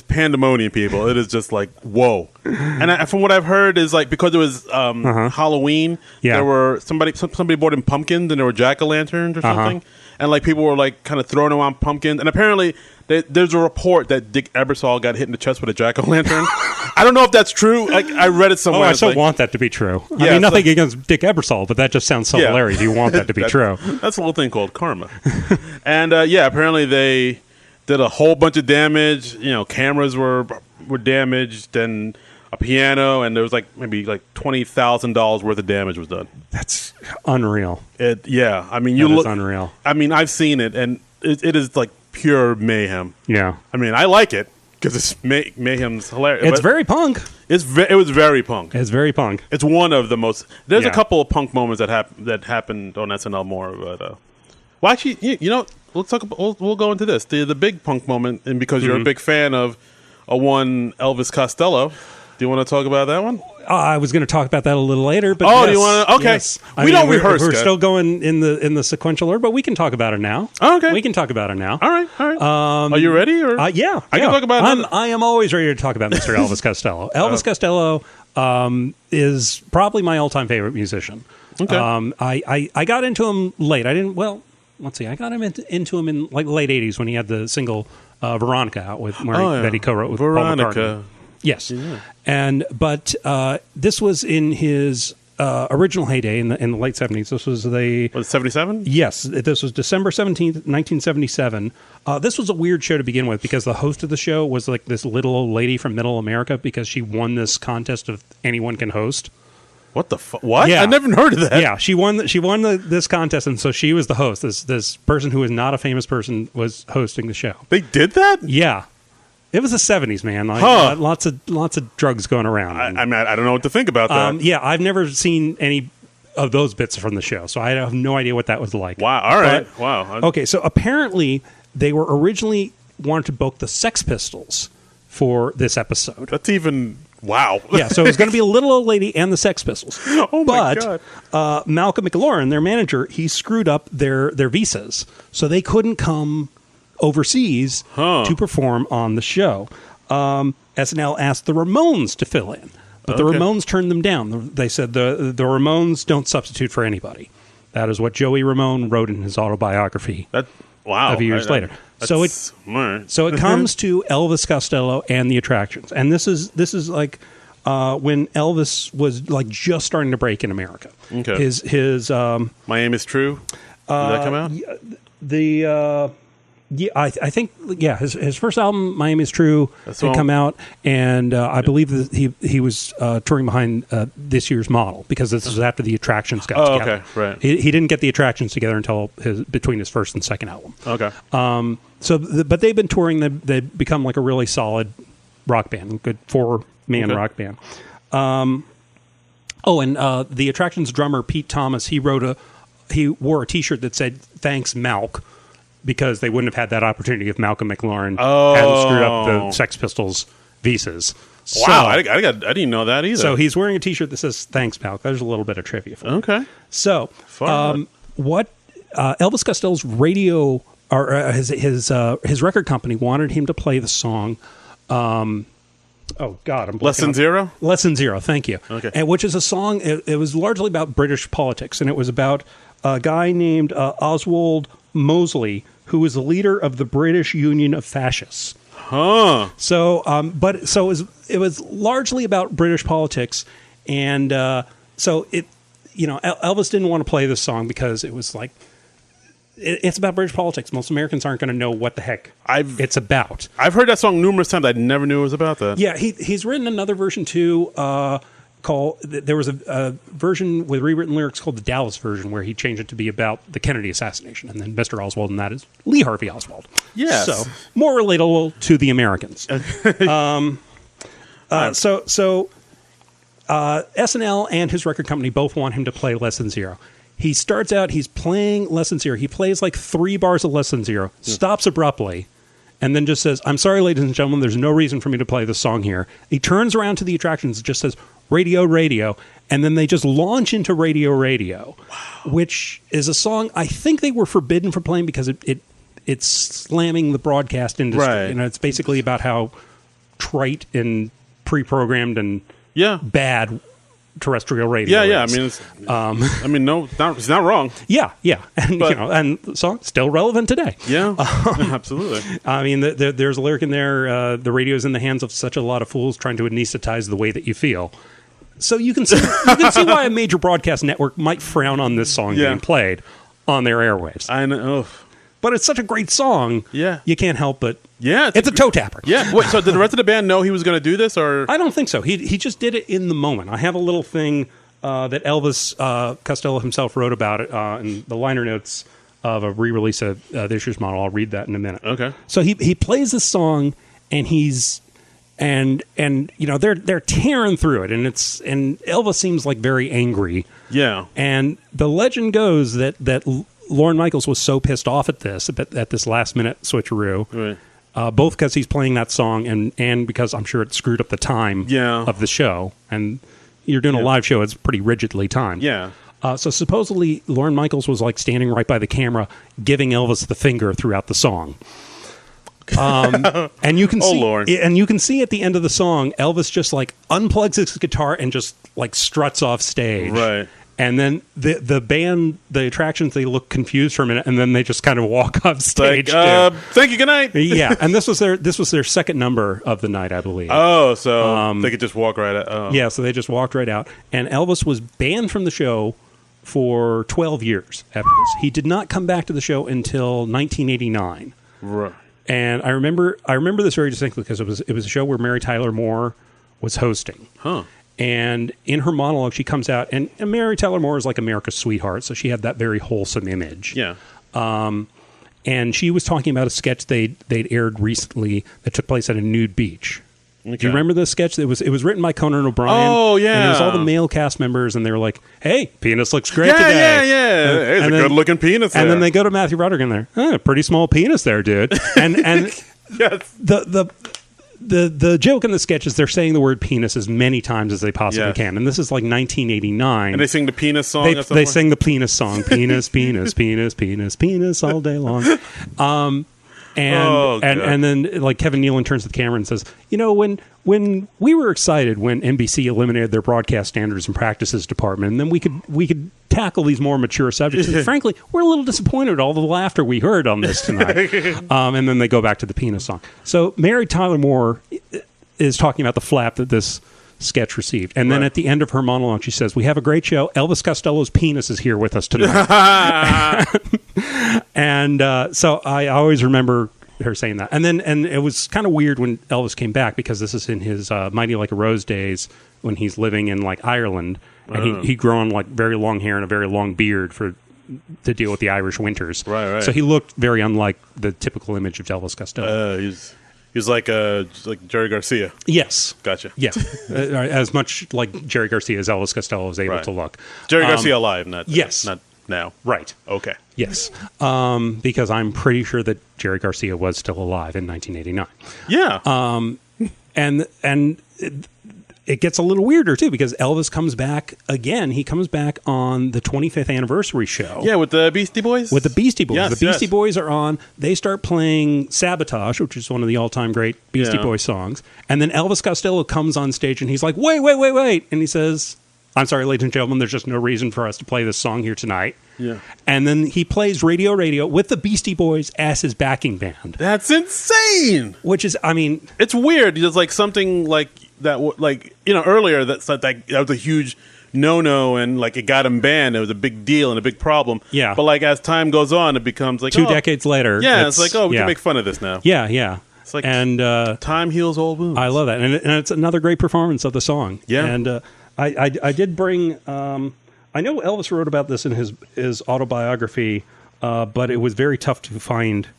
pandemonium, people. It is just like, whoa. And from what I've heard is like, because it was Halloween, there were somebody brought in pumpkins and there were jack-o'-lanterns or something. And like people were like kind of throwing around pumpkins. And apparently there's a report that Dick Ebersol got hit in the chest with a jack-o'-lantern. I don't know if that's true. Like I read it somewhere.
I so want that to be true. I mean, nothing against Dick Ebersol, but that just sounds so hilarious. You want that to be true.
That's a little thing called karma. And apparently they did a whole bunch of damage. Cameras were damaged, and a piano, and there was like maybe like $20,000 worth of damage was done.
That's unreal.
I mean,
it's unreal.
I mean, I've seen it, and it is like pure mayhem.
Yeah.
I mean, I like it because it's mayhem's hilarious.
It's very punk.
It was very punk.
It's very punk.
It's one of the most. There's a couple of punk moments that happened on SNL more, but well, actually, let's talk about, we'll go into this. The big punk moment, and because you're a big fan of one Elvis Costello, do you want to talk about that one?
I was going to talk about that a little later, but
do you want to? Okay,
yes.
We don't rehearse.
We're still going in the sequential order, but we can talk about it now.
Okay,
we can talk about it now.
All right. Are you ready? Or
yeah,
I can talk about it.
I am always ready to talk about Mr. Elvis Costello. Elvis Costello is probably my all-time favorite musician.
Okay,
I got into him late. I didn't. Well, let's see. I got him into him in like the late '80s when he had the single Veronica out with that he co-wrote with
Veronica.
Paul McCartney. Yes,
yeah.
But this was in his original heyday in the late 70s. This was
77?
Yes, this was December 17th, 1977. This was a weird show to begin with because the host of the show was like this little old lady from Middle America because she won this contest of anyone can host.
What the fuck? What?
Yeah.
I never heard of that.
Yeah, she won this contest, and so she was the host. This person who is not a famous person was hosting the show.
They did that?
Yeah. It was the 70s, man. Lots of drugs going around.
I don't know what to think about that.
Yeah, I've never seen any of those bits from the show, so I have no idea what that was like.
Wow. All right. Wow.
Okay, so apparently they were originally wanted to book the Sex Pistols for this episode.
That's even... Wow.
Yeah, so it was going to be a little old lady and the Sex Pistols.
Oh, my God.
But Malcolm McLaurin, their manager, he screwed up their visas, so they couldn't come overseas to perform on the show. SNL asked the Ramones to fill in, but the Ramones turned them down. They said the Ramones don't substitute for anybody. That is what Joey Ramone wrote in his autobiography. A few years later. So it comes to Elvis Costello and the Attractions, and this is like when Elvis was like just starting to break in America.
Okay.
His
My Aim Is True. Did that come out?
I think his first album, My Aim Is True, had come out, and I believe that he was touring behind this year's Model because this was after the Attractions got together.
Okay, right.
He didn't get the Attractions together until between his first and second album.
Okay.
But they've been touring. They've become like a really solid rock band, good 4-man rock band. And the Attractions drummer Pete Thomas, he wore a T-shirt that said "Thanks, Malk," because they wouldn't have had that opportunity if Malcolm McLaurin hadn't screwed up the Sex Pistols visas.
Wow, I didn't know that either.
So he's wearing a T-shirt that says "Thanks, Malk." There's a little bit of trivia for you.
Okay.
So what Elvis Costello's radio or his record company wanted him to play the song. I'm
Lesson Zero?
Lesson Zero, thank you.
Okay.
And which is a song, it was largely about British politics, and it was about a guy named Oswald Mosley, who was the leader of the British Union of Fascists.
Huh.
So, it was largely about British politics, and Elvis didn't want to play this song because it was like, it's about British politics. Most Americans aren't going to know what the heck it's about.
I've heard that song numerous times. I never knew it was about that.
Yeah, he's written another version too. There was a version with rewritten lyrics called the Dallas version, where he changed it to be about the Kennedy assassination, and then Mr. Oswald in that is Lee Harvey Oswald.
Yes.
So more relatable to the Americans. SNL and his record company both want him to play Lesson Zero. He starts out, he's playing Lesson Zero. He plays like 3 bars of Lesson Zero, stops abruptly, and then just says, "I'm sorry, ladies and gentlemen, there's no reason for me to play this song here." He turns around to the Attractions and just says, "Radio, Radio," and then they just launch into Radio, Radio, which is a song I think they were forbidden from playing because it's slamming the broadcast industry.
Right.
It's basically about how trite and pre-programmed and bad terrestrial radio.
Yeah.
Is.
I mean, it's not wrong.
Yeah, and and the song's still relevant today.
Yeah, absolutely.
I mean, there's a lyric in there. The radio's in the hands of such a lot of fools trying to anesthetize the way that you feel. So you can see why a major broadcast network might frown on this song being played on their airwaves.
I know.
But it's such a great song.
Yeah.
You can't help but...
Yeah.
It's a toe tapper.
Yeah. Wait, so did the rest of the band know he was going to do this? Or
I don't think so. He just did it in the moment. I have a little thing that Elvis Costello himself wrote about it in the liner notes of a re-release of this year's Model. I'll read that in a minute.
Okay.
So he plays this song, and he's... And they're tearing through it, and Elvis seems like very angry.
Yeah.
And the legend goes that Lorne Michaels was so pissed off at this last minute switcheroo,
right.
Both because he's playing that song and because I'm sure it screwed up the time of the show. And you're doing a live show; it's pretty rigidly timed.
Yeah.
So supposedly Lorne Michaels was like standing right by the camera, giving Elvis the finger throughout the song. And you can see at the end of the song, Elvis just like unplugs his guitar and just like struts off stage.
Right.
And then the band, the attractions, they look confused for a minute, and then they just kind of walk off stage.
Thank you, good night.
Yeah, and this was their second number of the night, I believe.
Oh, so they could just walk right out. Oh.
Yeah, so they just walked right out. And Elvis was banned from the show for 12 years after this. He did not come back to the show until 1989.
Right.
And I remember this very distinctly because it was a show where Mary Tyler Moore was hosting.
Huh.
And in her monologue, she comes out, and Mary Tyler Moore is like America's sweetheart, so she had that very wholesome image.
Yeah.
And she was talking about a sketch they'd aired recently that took place at a nude beach. Okay. Do you remember this sketch? It was written by Conan O'Brien.
Oh, yeah.
And it was all the male cast members, and they were like, hey, penis looks great today.
Yeah. There's a good-looking penis there.
And then they go to Matthew Broderick, and they're, pretty small penis there, dude. And
yes.
The joke in the sketch is they're saying the word penis as many times as they possibly can. And this is like 1989.
And they sing the penis song?
They sing the penis song. Penis, penis, penis, penis, penis all day long. And then like Kevin Nealon turns to the camera and says, when we were excited when NBC eliminated their broadcast standards and practices department, and then we could tackle these more mature subjects. And frankly, we're a little disappointed at all the laughter we heard on this tonight. And then they go back to the penis song. So Mary Tyler Moore is talking about the flap that this sketch received. And then at the end of her monologue, she says, we have a great show. Elvis Costello's penis is here with us tonight. And so I always remember her saying that. And it was kind of weird when Elvis came back, because this is in his Mighty Like a Rose days when he's living in like Ireland, and he'd grown like very long hair and a very long beard to deal with the Irish winters.
Right.
So he looked very unlike the typical image of Elvis Costello.
He's like Jerry Garcia.
Yes.
Gotcha.
Yeah. As much like Jerry Garcia as Elvis Costello was able to look.
Jerry Garcia alive, not now.
Right.
Okay.
Yes. Because I'm pretty sure that Jerry Garcia was still alive in 1989.
Yeah.
And it gets a little weirder, too, because Elvis comes back again. He comes back on the 25th anniversary show.
Yeah, with the Beastie Boys?
With the Beastie Boys.
Yes,
the Beastie Boys are on. They start playing Sabotage, which is one of the all-time great Beastie Boys songs. And then Elvis Costello comes on stage, and he's like, wait. And he says, I'm sorry, ladies and gentlemen, there's just no reason for us to play this song here tonight.
Yeah.
And then he plays Radio with the Beastie Boys as his backing band.
That's insane!
Which is, I mean...
It's weird. There's like something like that, like, earlier that was a huge no-no, and like it got him banned. It was a big deal and a big problem.
Yeah.
But like as time goes on, it becomes like...
Two decades later.
Yeah, it's like, we can make fun of this now.
Yeah. It's like, and
time heals all wounds.
I love that. And it's another great performance of the song.
Yeah.
And I did bring... I know Elvis wrote about this in his autobiography, but it was very tough to find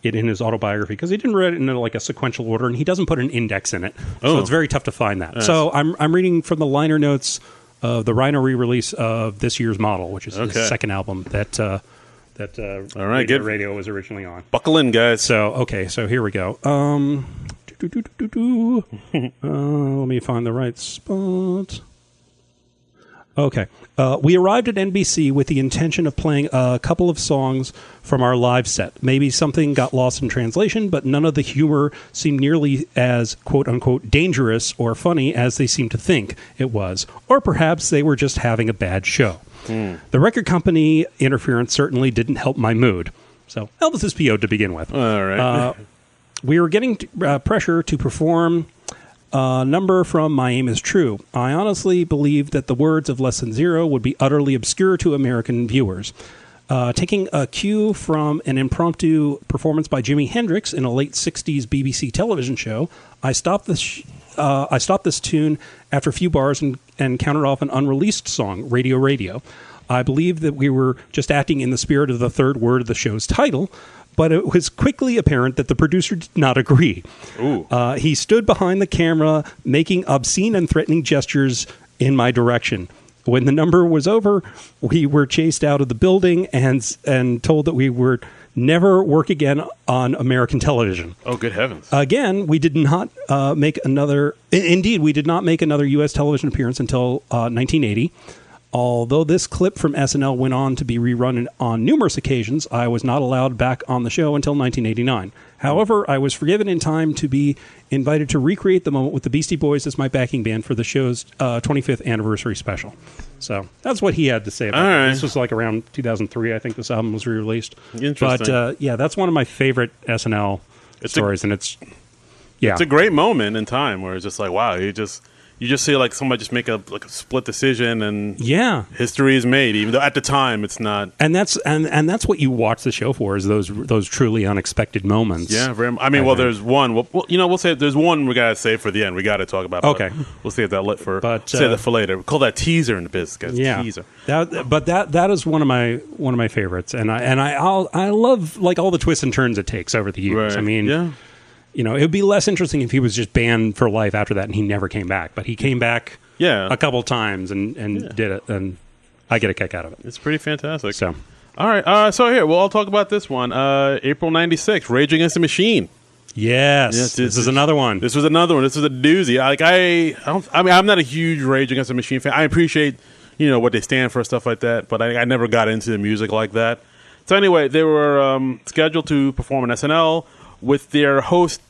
it in his autobiography because he didn't write it in like a sequential order, and he doesn't put an index in it. So it's very tough to find that. Yes. So I'm reading from the liner notes of the Rhino re-release of this year's Model, which is his second album that
all right,
Radio was originally on.
Buckle in, guys.
So here we go. Let me find the right spot. Okay. We arrived at NBC with the intention of playing a couple of songs from our live set. Maybe something got lost in translation, but none of the humor seemed nearly as quote-unquote dangerous or funny as they seemed to think it was. Or perhaps they were just having a bad show. The record company interference certainly didn't help my mood. So Elvis is PO'd to begin with.
All right.
We were getting pressure to perform... number from My Aim is True. I honestly believed that the words of Less Than Zero would be utterly obscure to American viewers. Taking a cue from an impromptu performance by Jimi Hendrix in a late 60s BBC television show, I stopped this tune after a few bars and counted off an unreleased song, Radio. I believed that we were just acting in the spirit of the third word of the show's title, but it was quickly apparent that the producer did not agree. He stood behind the camera, making obscene and threatening gestures in my direction. When the number was over, we were chased out of the building and told that we would never work again on American television.
Oh, good heavens.
Again, we did not make another... Indeed, we did not make another U.S. television appearance until 1980. Although this clip from SNL went on to be rerun on numerous occasions, I was not allowed back on the show until 1989. However, I was forgiven in time to be invited to recreate the moment with the Beastie Boys as my backing band for the show's 25th anniversary special. So that's what he had to say about it.
Right.
This was like around 2003, I think this album was re-released.
Interesting.
But yeah, that's one of my favorite SNL stories, and it's
a great moment in time where it's just like, wow, you just see like somebody just make a split decision, and history is made, even though at the time it's not.
And that's what you watch the show for, is those truly unexpected moments.
Yeah, there's one. We'll say there's one we gotta save for the end. We gotta talk about.
Okay,
we'll save that save that for later. We call that teaser in the biz, guys.
Yeah,
teaser.
That is one of my favorites, and I love like all the twists and turns it takes over the years.
Right.
I mean,
yeah.
You know, it would be less interesting if he was just banned for life after that and he never came back. But he came back a couple times and did it, and I get a kick out of it.
It's pretty fantastic.
So,
all right. So here, I'll talk about this one. April 96, Rage Against the Machine.
Yes, this is another one.
This was another one. This was a doozy. I'm not a huge Rage Against the Machine fan. I appreciate, what they stand for, stuff like that, but I never got into the music like that. So anyway, they were scheduled to perform an SNL with their host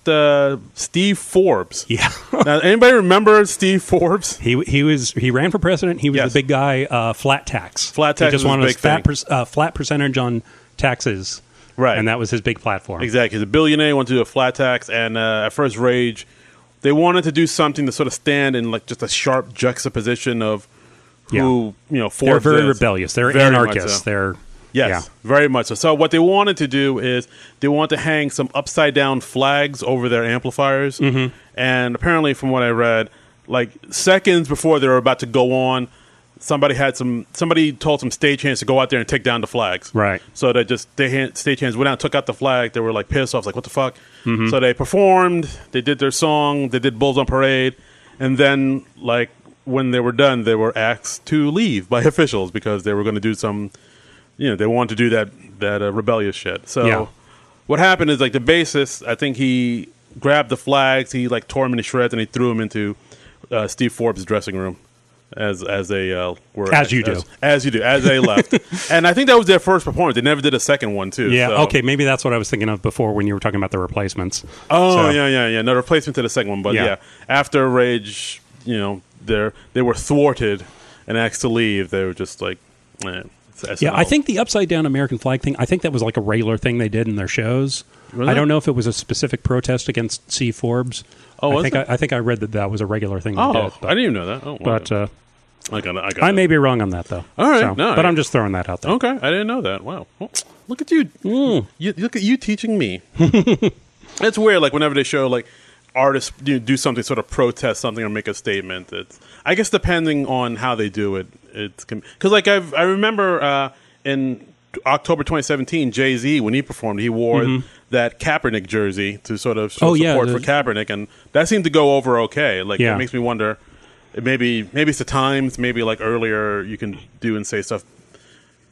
Steve Forbes.
Yeah.
Now, anybody remember Steve Forbes?
He ran for president. He was the big guy. Flat tax.
Flat tax.
He just wanted a flat percentage on taxes.
Right.
And that was his big platform.
Exactly. He's a billionaire, wanted to do a flat tax, and at first Rage, they wanted to do something to sort of stand in like just a sharp juxtaposition of who Forbes.
They're very
is.
rebellious. They're
very
anarchists.
So. Yes, very much so. So what they wanted to do is they wanted to hang some upside-down flags over their amplifiers.
Mm-hmm.
And apparently, from what I read, like seconds before they were about to go on, somebody told some stagehands to go out there and take down the flags.
Right.
So they stagehands went out and took out the flag. They were like pissed off, like, what the fuck?
Mm-hmm.
So they performed, they did their song, they did Bulls on Parade, and then, like, when they were done, they were asked to leave by officials because they were going to do some... they wanted to do that rebellious shit. So what happened is, like, the bassist, I think he grabbed the flags, he, like, tore them into shreds, and he threw them into Steve Forbes' dressing room as they were... As you do, as they left. And I think that was their first performance. They never did a second one, too.
Yeah,
so.
okay, maybe that's what I was thinking of before when you were talking about the replacements.
Oh, yeah. No, replacement to the second one. But, after Rage, they were thwarted and asked to leave. They were just like...
Yeah, I think the upside-down American flag thing, I think that was like a regular thing they did in their shows. Really? I don't know if it was a specific protest against C. Forbes.
Oh,
I think I read that was a regular thing they did.
But, I didn't even know that. Oh,
but
I got
I may be wrong on that, though.
All right.
But I'm just throwing that out there.
Okay, I didn't know that. Wow. Well, look at you. Look at you teaching me. It's weird, like, whenever they show, like, artists do something, sort of protest something or make a statement. It's, I guess, depending on how they do it. It's because, like, I remember in October 2017, Jay-Z, when he performed, he wore that Kaepernick jersey to sort of show support for Kaepernick, and that seemed to go over okay. Like, it makes me wonder, maybe it's the times, maybe like earlier you can do and say stuff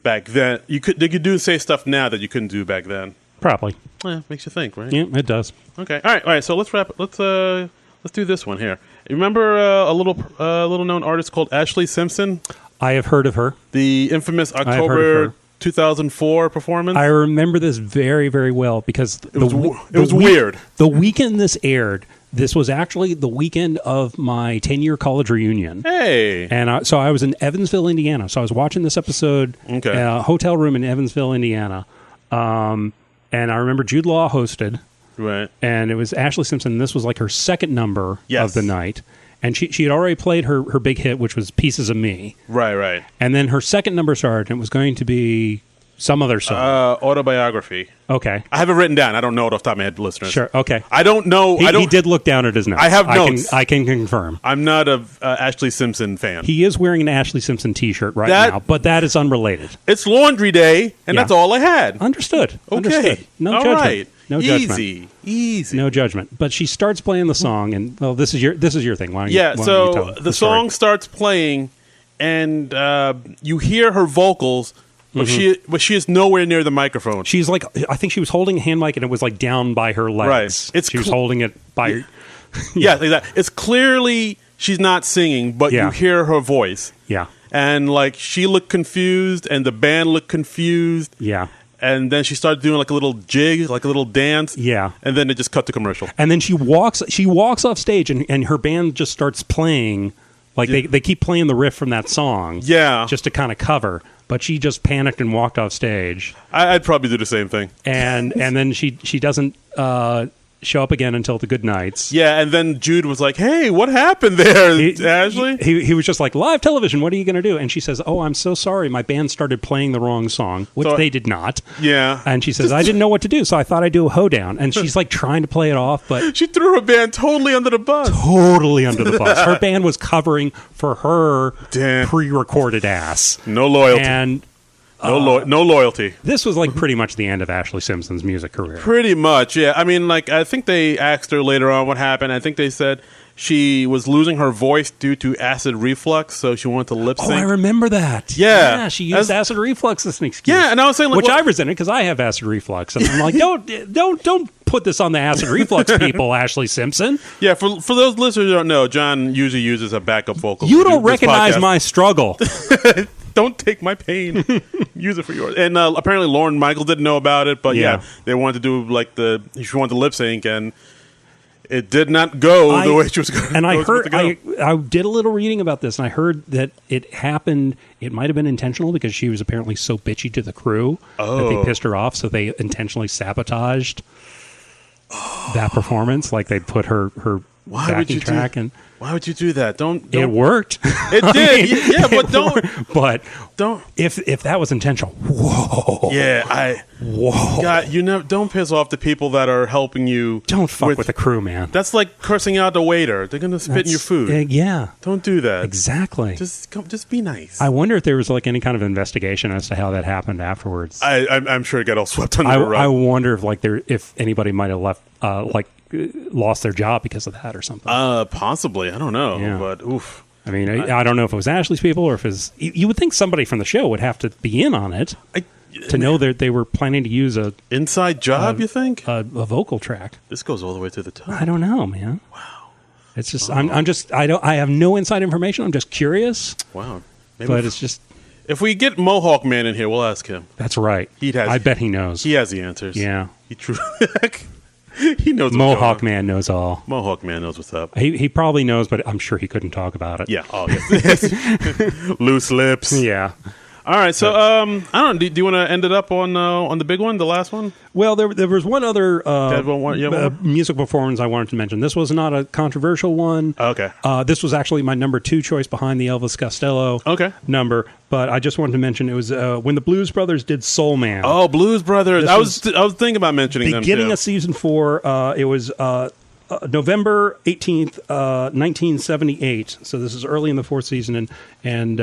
back then. They could do and say stuff now that you couldn't do back then.
Probably.
Yeah, makes you think, right?
Yeah, it does.
Okay. All right. So let's wrap. Let's do this one here. You remember a little known artist called Ashley Simpson?
I have heard of her.
The infamous October 2004 performance.
I remember this very, very well because
it was weird.
The weekend this aired, this was actually the weekend of my 10-year college reunion.
Hey.
And so I was in Evansville, Indiana. So I was watching this episode in a hotel room in Evansville, Indiana. And I remember Jude Law hosted.
Right.
And it was Ashley Simpson. This was like her second number of the night. And she had already played her big hit, which was Pieces of Me.
Right.
And then her second number started, and it was going to be some other song.
Autobiography.
Okay.
I have it written down. I don't know it off the top of my head, listeners.
Sure, okay.
I don't know.
He did look down at his notes.
I have notes.
I can confirm.
I'm not a Ashley Simpson fan.
He is wearing an Ashley Simpson T-shirt now, but that is unrelated.
It's laundry day, and that's all I had.
Understood.
Okay.
Understood. No
all
judgment.
Right.
No
Easy.
No judgment. But she starts playing the song, and this is your thing. Why don't you tell
the song starts playing, and you hear her vocals, but she is nowhere near the microphone.
She's like, I think she was holding a hand mic, and it was like down by her legs.
Right.
She was holding it by her.
Yeah, exactly. It's clearly she's not singing, but you hear her voice.
Yeah.
and like she looked confused, and the band looked confused.
Yeah.
And then she started doing like a little jig, like a little dance.
Yeah.
And then it just cut to commercial.
And then she walks off stage, and her band just starts playing. Like, they keep playing the riff from that song.
Yeah.
Just to kind of cover. But she just panicked and walked off stage.
I'd probably do the same thing.
And then she doesn't show up again until the good nights.
Yeah, and then Jude was like, hey, what happened there, Ashley?
He was just like, live television, what are you going to do? And she says, oh, I'm so sorry. My band started playing the wrong song, which they did not.
Yeah.
And she says, I didn't know what to do, so I thought I'd do a hoedown. And she's like trying to play it off, but...
She threw her band totally under the bus.
Totally under the bus. Her band was covering for her pre-recorded ass.
No loyalty.
And...
No loyalty.
This was like pretty much the end of Ashley Simpson's music career.
Pretty much, yeah. I mean, like, I think they asked her later on what happened. I think they said she was losing her voice due to acid reflux, so she wanted to lip sync.
Oh, I remember that.
Yeah.
She used acid reflux as an excuse.
Yeah, and I was saying, like,
which I resented because I have acid reflux, and I'm like, don't put this on the acid reflux people, Ashley Simpson.
Yeah, for those listeners who don't know, John usually uses a backup vocal.
You don't recognize my struggle.
Don't take my pain. Use it for yours. And apparently Lorne Michaels didn't know about it, but yeah, they wanted to do like she wanted to lip sync, and it did not go the way she was going.
And I did a little reading about this, and I heard that it happened. It might have been intentional because she was apparently so bitchy to the crew that they pissed her off, so they intentionally sabotaged that performance. Like they put her backing track and.
Why would you do that? Don't.
It worked.
It did. Yeah, but don't.
If that was intentional, whoa.
Yeah, whoa. God, don't piss off the people that are helping you.
Don't fuck with the crew, man.
That's like cursing out the waiter. They're gonna spit in your food.
Yeah.
Don't do that.
Exactly.
Just be nice.
I wonder if there was like any kind of investigation as to how that happened afterwards.
I'm sure it got all swept under the rug.
I wonder if anybody might have left lost their job because of that or something.
Possibly. I don't know. Yeah. But oof.
I mean, I don't know if it was Ashley's people or if it's... You would think somebody from the show would have to be in on it to know that they were planning to use a...
Inside job, you think?
A vocal track.
This goes all the way to the top.
I don't know, man. Wow. It's just... I have no inside information. I'm just curious.
Wow.
But it's just...
If we get Mohawk Man in here, we'll ask him.
That's right. I bet he knows.
He has the answers.
Yeah.
He knows.
Mohawk Man knows all.
Mohawk Man knows what's up.
He probably knows, but I'm sure he couldn't talk about it.
Yeah. Oh, yes. Loose lips.
Yeah.
All right. So, I don't know. Do you want to end it up on the big one, the last one?
Well, there was one other music performance I wanted to mention. This was not a controversial one.
Okay.
This was actually my number 2 choice behind the Elvis Costello number. But I just wanted to mention it was when the Blues Brothers did Soul Man.
Oh, Blues Brothers! I was thinking about mentioning them.
Beginning of season 4, it was November 18th, 1978. So this is early in the 4th season, and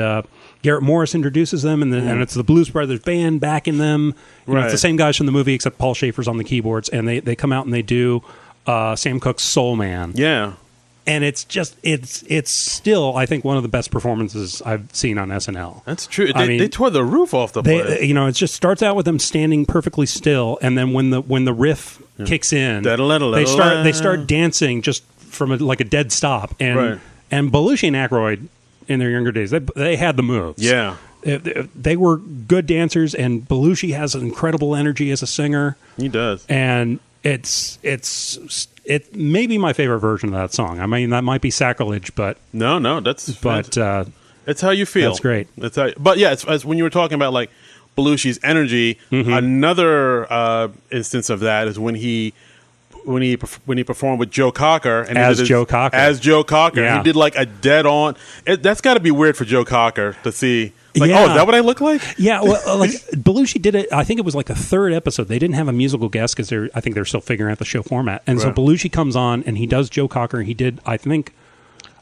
Garrett Morris introduces them, and it's the Blues Brothers band backing them. It's the same guys from the movie, except Paul Schaefer's on the keyboards, and they come out and they do Sam Cooke's Soul Man.
Yeah.
And it's still, I think, one of the best performances I've seen on SNL.
That's true. They tore the roof off the place.
It just starts out with them standing perfectly still, and then when the riff kicks in, they start dancing just from a dead stop. And Belushi and Aykroyd in their younger days, they had the moves.
Yeah.
They were good dancers, and Belushi has an incredible energy as a singer.
He does.
And it may be my favorite version of that song. I mean, that might be sacrilege, but
it's how you feel.
That's great.
But yeah, as when you were talking about like Belushi's energy, another instance of that is when he performed with Joe Cocker
Joe Cocker.
Yeah. He did like a dead on. That's got to be weird for Joe Cocker to see. Like, is that what I look like?
Yeah, well, like Belushi did it. I think it was like the 3rd episode. They didn't have a musical guest because I think they're still figuring out the show format. And so Belushi comes on and he does Joe Cocker. He did, I think,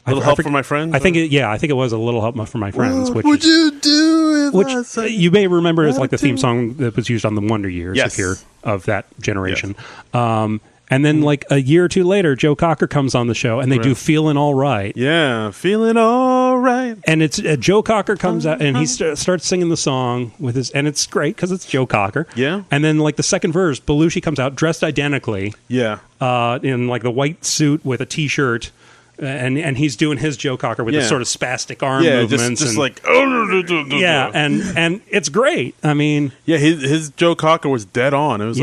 Little Help from My Friends.
I think it was A Little Help from My Friends.
What would you do?
Which you may remember as like the theme song that was used on the Wonder Years if you're of that generation. Yes. And then, like, a year or 2 later, Joe Cocker comes on the show, and they do Feeling All Right.
Yeah, Feeling All Right.
And it's Joe Cocker comes out, and he starts singing the song with his, and it's great because it's Joe Cocker.
Yeah.
And then, like, the second verse, Belushi comes out dressed identically.
Yeah.
In, like, the white suit with a T-shirt. And he's doing his Joe Cocker with this sort of spastic arm movements.
Just
and,
like,
and it's great. I mean,
his Joe Cocker was dead on. It was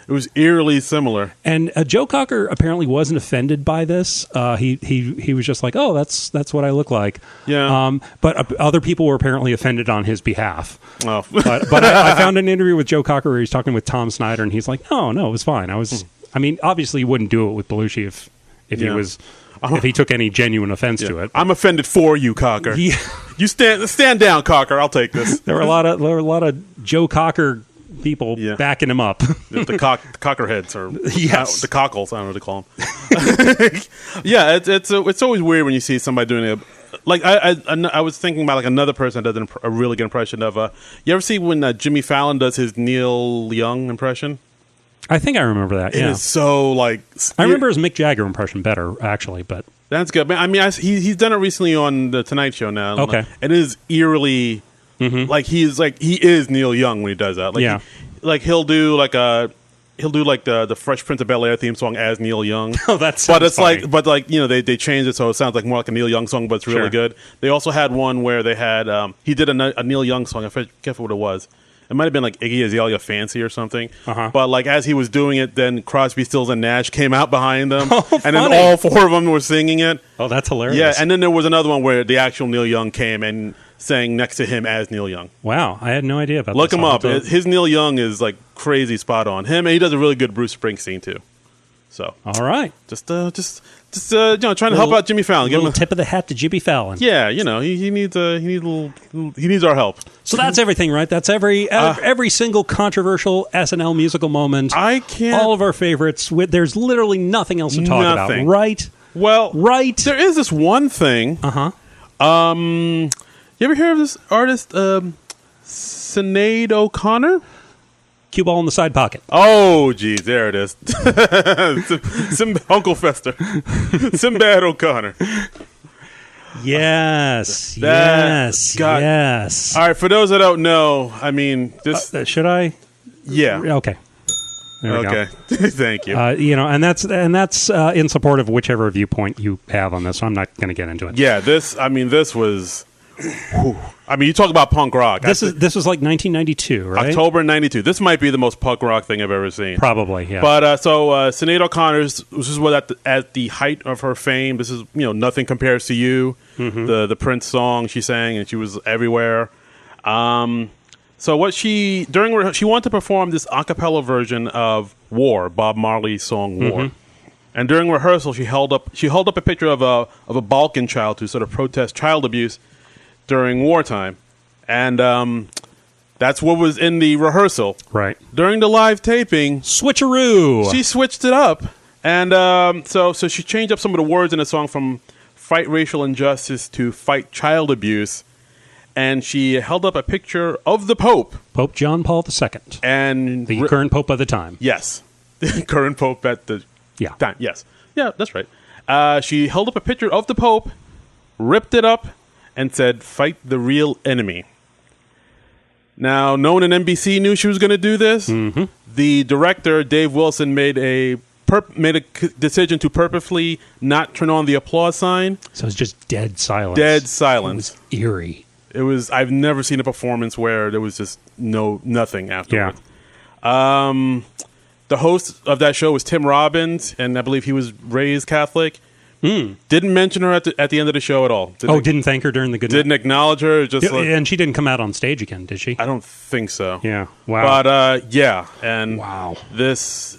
it was eerily similar.
And Joe Cocker apparently wasn't offended by this. He was just like, oh, that's what I look like.
Yeah.
But other people were apparently offended on his behalf.
Oh.
but I found an interview with Joe Cocker where he's talking with Tom Snyder, and he's like, oh, no, it was fine. I mean, obviously, he wouldn't do it with Belushi if he was. If he took any genuine offense to it.
I'm offended for you, Cocker. Yeah. You stand down, Cocker. I'll take this.
There were a lot of Joe Cocker people backing him up.
The cockerheads or
yes.
The cockles. I don't know what to call them. Yeah, it's always weird when you see somebody doing it. Like I was thinking about like another person that does a really good impression of. You ever see when Jimmy Fallon does his Neil Young impression?
I think I remember that.
It is so like.
I remember his Mick Jagger impression better, actually, but
that's good. I mean, he's done it recently on the Tonight Show now.
Okay,
it is eerily like he is Neil Young when he does that. Like he'll do like the Fresh Prince of Bel-Air theme song as Neil Young.
Oh, that's funny.
They changed it so it sounds like more like a Neil Young song, but it's really good. They also had one where they had he did a Neil Young song. I forget what it was. It might have been like Iggy Azalea Fancy or something. But like as he was doing it, then Crosby, Stills, and Nash came out behind them. And then all four of them were singing it.
Oh, that's hilarious.
Yeah, and then there was another one where the actual Neil Young came and sang next to him as Neil Young.
Wow, I had no idea about that.
Look him up. His Neil Young is like crazy spot on. And he does a really good Bruce Springsteen too. So
all right,
just trying to help out Jimmy Fallon.
Give him a tip of the hat to Jimmy Fallon.
Yeah, he needs our help.
So that's everything, right? That's every single controversial SNL musical moment.
I can't.
All of our favorites. There's literally nothing else to talk about, right?
Well,
right.
There is this one thing. You ever hear of this artist, Sinead O'Connor?
Cue ball in the side pocket.
Oh, geez, there it is. Uncle Fester. Sinbad O'Connor.
Yes.
God.
Yes.
All right, for those that don't know, I mean, this...
should I?
Yeah.
Okay. There we go.
Thank you.
And that's in support of whichever viewpoint you have on this. So I'm not going to get into it.
Yeah, this was... I mean, you talk about punk rock.
This was like 1992, right?
October 92. This might be the most punk rock thing I've ever seen.
Probably, yeah.
But Sinead O'Connor, this was at the height of her fame. This is Nothing Compares to You, the Prince song she sang, and she was everywhere. So what she wanted to perform this a cappella version of War, Bob Marley's song War. And during rehearsal, she held up a picture of a Balkan child to sort of protest child abuse during wartime, and that's what was in the rehearsal.
Right.
During the live taping,
switcheroo.
She switched it up, and so she changed up some of the words in the song from "fight racial injustice" to "fight child abuse," and she held up a picture of the Pope,
Pope John Paul II,
and
the current Pope of the time.
Yes, the current Pope at the time. Yes, yeah, that's right. She held up a picture of the Pope, ripped it up, and said, "Fight the real enemy." Now, no one in NBC knew she was going to do this. The director, Dave Wilson, made a decision to purposely not turn on the applause sign.
So it's just dead silence.
Dead silence.
It was eerie.
It was. I've never seen a performance where there was just nothing afterward.
Yeah.
The host of that show was Tim Robbins, and I believe he was raised Catholic. Didn't mention her at the end of the show at all.
Didn't thank her during the good night?
Didn't acknowledge her.
And she didn't come out on stage again, did she?
I don't think so.
Yeah. Wow.
But, yeah. And
wow.
This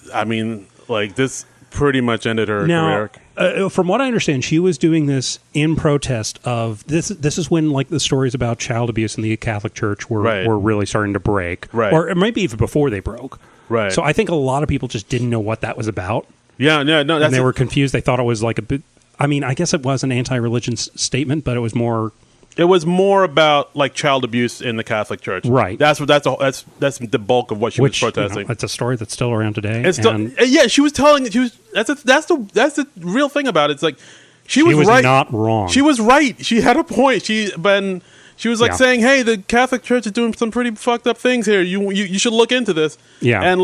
pretty much ended her career.
From what I understand, she was doing this in protest of... This is when the stories about child abuse in the Catholic Church were really starting to break.
Right.
Or maybe even before they broke.
Right.
So I think a lot of people just didn't know what that was about.
Yeah, no,
and they were confused. They thought it was like a bit. I mean, I guess it was an anti-religion statement, but it was more.
It was more about child abuse in the Catholic Church,
right?
That's the bulk of what she was protesting.
It's a story that's still around today.
Yeah, she was telling. That's the real thing about it. It's like she was right.
Not wrong.
She was right. She had a point. She was saying, "Hey, the Catholic Church is doing some pretty fucked up things here. You should look into this."
Yeah,
and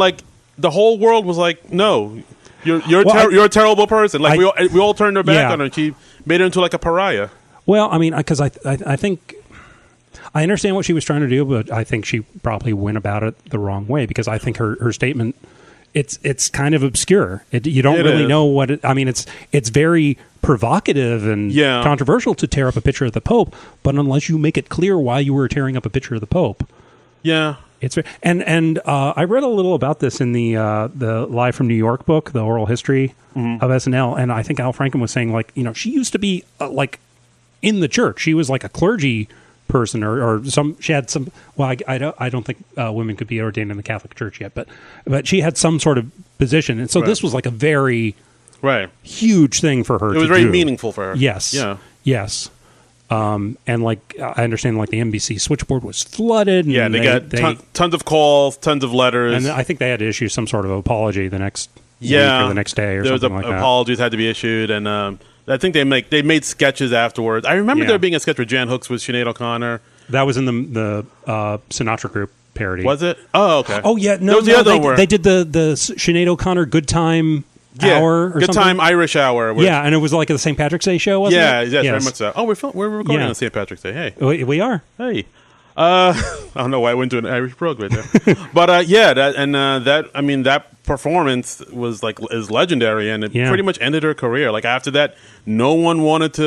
the whole world was like, "No." you're a terrible person. Like we all turned our back on her. And she made her into like a pariah.
Well, I mean, because I think I understand what she was trying to do, but I think she probably went about it the wrong way because I think her statement it's kind of obscure. You don't really know what it. I mean, it's very provocative and controversial to tear up a picture of the Pope, but unless you make it clear why you were tearing up a picture of the Pope, it's and I read a little about this in the Live from New York book, the oral history of SNL, and I think Al Franken was saying like she used to be like in the church, she was like a clergy person or she had some I don't think women could be ordained in the Catholic Church yet, but she had some sort of position, and so this was like a very huge thing for her. It was
very meaningful for her.
Yes. And like I understand, like the NBC switchboard was flooded.
And they got tons of calls, tons of letters,
and I think they had to issue some sort of apology the next week or the next day or something like that.
Apologies had to be issued, and I think they made sketches afterwards. I remember there being a sketch where Jan Hooks was Sinead O'Connor.
That was in the Sinatra Group parody.
Was it? Oh, okay.
Oh, yeah. No, they did the Sinead O'Connor Good Time Hour or
Good
something.
Time Irish Hour.
And it was like the St. Patrick's Day show, wasn't it?
Yeah, very much so. Oh, we're recording on St. Patrick's Day. Hey.
We are.
Hey. I don't know why I went to an Irish brogue right there. But, that performance was is legendary, and it pretty much ended her career. Like after that, no one wanted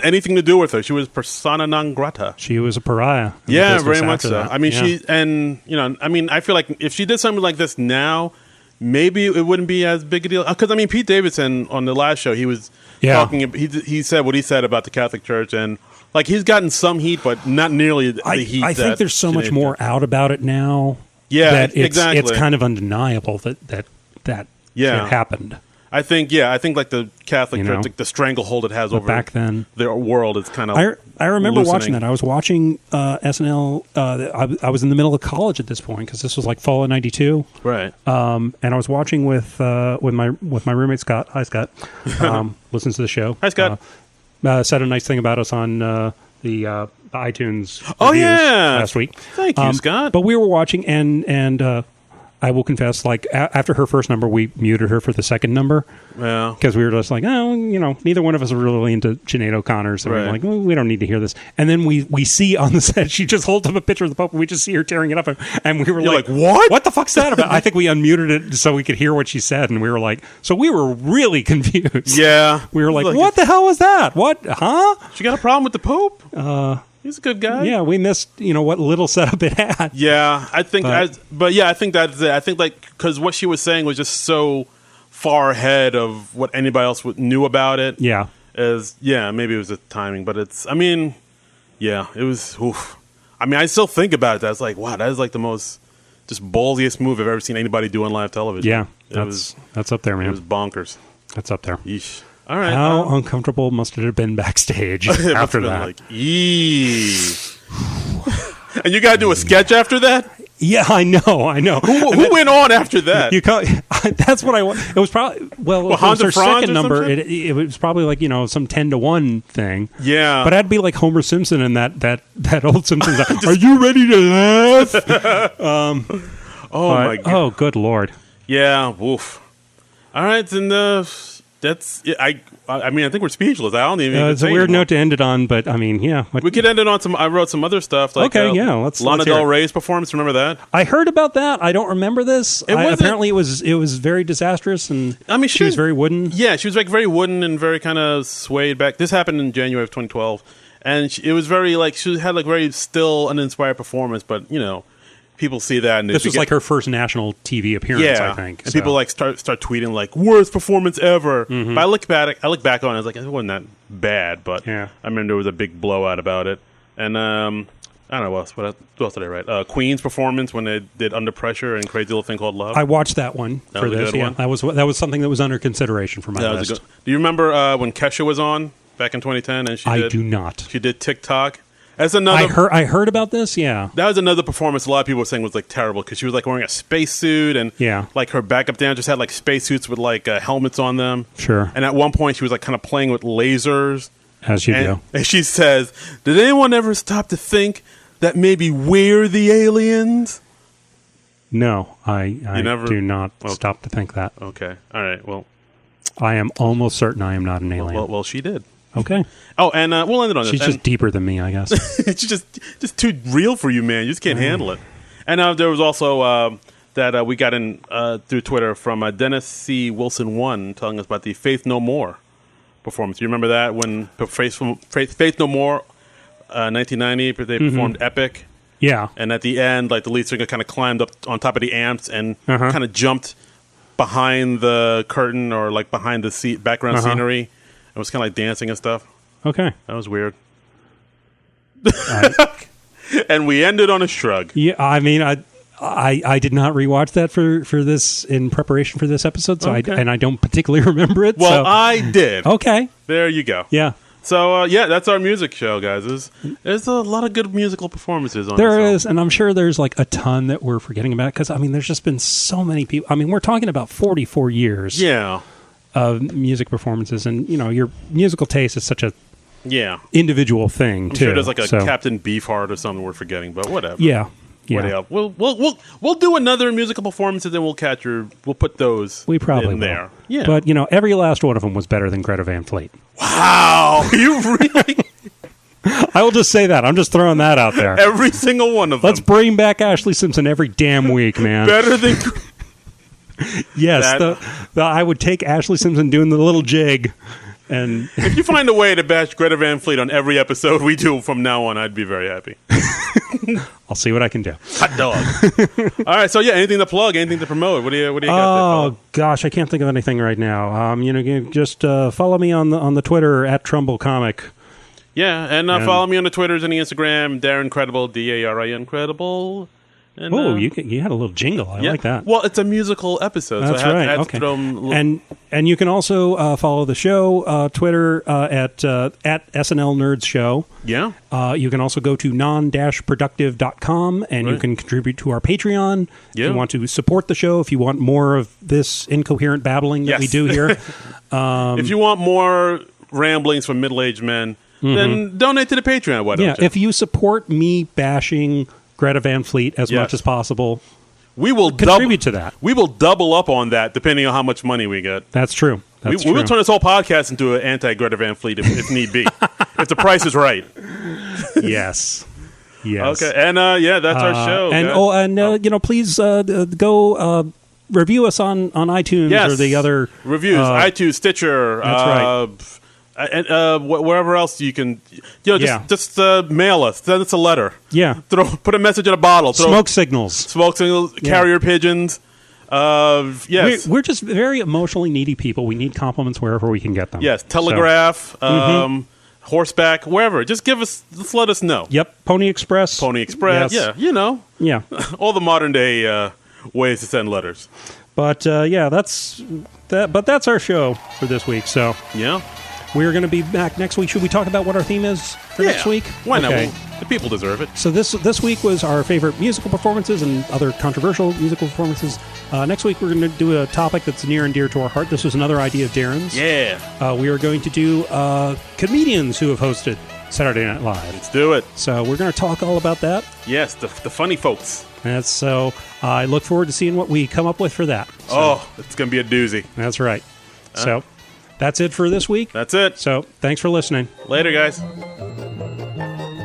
anything to do with her. She was persona non grata.
She was a pariah.
Yeah, very much so. That. I mean, I feel like if she did something like this now, maybe it wouldn't be as big a deal. Because I mean, Pete Davidson on the last show, he was talking. He said what he said about the Catholic Church, and like he's gotten some heat, but not nearly the heat.
I think there's so much more out about it now.
Yeah,
that
exactly.
It's kind of undeniable that shit happened.
I think like the Catholic Church, like the stranglehold it has over
back then
their world is kind of.
I remember
loosening.
watching that. I was watching SNL. I was in the middle of college at this point because this was like fall of '92,
right?
And I was watching with my roommate Scott. Hi, Scott. Listens to the show.
Hi, Scott.
Said a nice thing about us on the iTunes last week.
Thank you, Scott.
But we were watching, and I will confess, like after her first number, we muted her for the second number.
Yeah,
because we were just like, neither one of us are really into Sinead O'Connor, so we were like, we don't need to hear this. And then we see on the set, she just holds up a picture of the Pope, and we just see her tearing it up, and we were like,
what?
What the fuck's that about? I think we unmuted it so we could hear what she said, and we were like, so we were really confused.
Yeah,
we were like, what the hell was that? What? Huh?
She got a problem with the Pope? He's a good guy.
Yeah, we missed, what little setup it had.
Yeah, I think, I think that's it. I think because what she was saying was just so far ahead of what anybody else knew about it.
Yeah,
maybe it was the timing, but it was. Oof. I mean, I still think about it. That's like, wow, that is like the most just ballsiest move I've ever seen anybody do on live television.
Yeah, that's up there, man.
It was bonkers.
That's up there.
Yeesh. All right.
How uncomfortable must it have been backstage after that?
Like, and you got to do a sketch after that?
Yeah, I know.
Who went on after that?
That's what I want. It was probably it was her second number. It was probably like some 10-1 thing.
Yeah,
but I'd be like Homer Simpson in that old Simpsons. Are you ready to laugh?
My God!
Oh, good Lord!
Yeah. Woof. All right, then. That's. I mean, I think we're speechless. I don't even.
It's a weird note to end it on, but I mean, yeah.
We could end it on some. I wrote some other stuff. Like,
let's
Lana Del Rey's performance. Remember that?
I heard about that. I don't remember this. Apparently, it was very disastrous, and I mean, she was very wooden.
Yeah, she was like very wooden and very kind of swayed back. This happened in January of 2012, and it was very like she had like very still uninspired performance, but people see that, and
this was like her first national TV appearance, I think.
And people like start tweeting like worst performance ever. Mm-hmm. But I look back on it, I was like, it wasn't that bad, but I remember there was a big blowout about it. And I don't know what else did I write? Queen's performance when they did Under Pressure and Crazy Little Thing Called Love.
I watched that one for this. Yeah, that was something that was under consideration for my list.
Do you remember when Kesha was on back in 2010? And
I do not.
She did TikTok. That's another.
I heard about this. Yeah,
that was another performance. A lot of people were saying was like terrible because she was like wearing a spacesuit and like her backup dancers had like spacesuits with like helmets on them.
Sure.
And at one point she was like kind of playing with lasers.
As you do.
And she says, "Did anyone ever stop to think that maybe we're the aliens?"
No, I do not stop to think that.
Okay. All right. Well,
I am almost certain I am not an alien.
Well, she did.
Okay.
Oh, and we'll end it on this.
She's just deeper than me, I guess.
It's just too real for you, man. You just can't handle it. And there was also that we got in through Twitter from Dennis C. Wilson 1 telling us about the Faith No More performance. You remember that when Faith No More, 1990, they performed Epic?
Yeah.
And at the end, like the lead singer kind of climbed up on top of the amps and kind of jumped behind the curtain or like behind the background scenery. It was kind of like dancing and stuff.
Okay.
That was weird. And we ended on a shrug.
Yeah, I mean, I did not rewatch that for this in preparation for this episode, so
Okay.
I don't particularly remember it.
Well,
so.
I did.
Okay.
There you go.
Yeah.
So, that's our music show, guys. There's a lot of good musical performances on
There
this
is, and I'm sure there's like a ton that we're forgetting about, because, I mean, there's just been so many people. I mean, we're talking about 44 years of music performances, and, you know, your musical taste is such a individual thing,
I'm
too.
sure there's like a Captain Beefheart or something we're forgetting, but whatever.
Yeah.
We'll do another musical performance, and then we'll put those in there. Yeah.
But, you know, every last one of them was better than Greta Van Fleet.
Wow. You really...
I will just say that. I'm just throwing that out there.
Every single one of them.
Let's bring back Ashley Simpson every damn week, man.
Better than...
Yes. I would take Ashley Simpson doing the little jig. And
if you find a way to bash Greta Van Fleet on every episode we do from now on, I'd be very happy.
I'll see what I can do.
Hot dog. All right, so anything to plug, anything to promote? What do you got there?
Oh gosh, I can't think of anything right now. You just follow me on the Twitter at Trumbull Comic.
Yeah, and follow me on the Twitters and the Instagram, Darren Credible, DARIN Credible.
Oh, you had a little jingle. I like that.
Well, it's a musical episode.
That's
so
right. Okay. And you can also follow the show Twitter at SNL Nerds Show.
Yeah.
You can also go to non-productive.com and you can contribute to our Patreon. If you want to support the show, if you want more of this incoherent babbling that we do here.
If you want more ramblings from middle-aged men, then donate to the Patreon. Why don't you?
If you support me bashing Greta Van Fleet as much as possible,
we will
contribute to that.
We will double up on that depending on how much money we get.
That's true.
We will turn this whole podcast into an anti-Greta Van Fleet if need be. If the price is right.
Yes.
Okay. And that's our show.
And please go review us on iTunes or the other
reviews. iTunes, Stitcher.
That's right.
And wherever else you can, just mail us. Send us a letter.
Yeah.
Put a message in a bottle.
Smoke signals.
Carrier pigeons. Yes.
We're just very emotionally needy people. We need compliments wherever we can get them.
Yes. Telegraph, horseback, wherever. Just let us know.
Yep. Pony Express.
Yes. Yeah.
Yeah.
All the modern day ways to send letters.
But that's that. But that's our show for this week. So
yeah.
We're going to be back next week. Should we talk about what our theme is for next week?
Why not? Well, the people deserve it.
So this week was our favorite musical performances and other controversial musical performances. Next week, we're going to do a topic that's near and dear to our heart. This was another idea of Darren's.
Yeah.
We are going to do comedians who have hosted Saturday Night Live.
Let's do it.
So we're going to talk all about that.
Yes, the funny folks.
And so I look forward to seeing what we come up with for that. So,
it's going to be a doozy.
That's right. So that's it for this week.
That's it.
So thanks for listening.
Later, guys.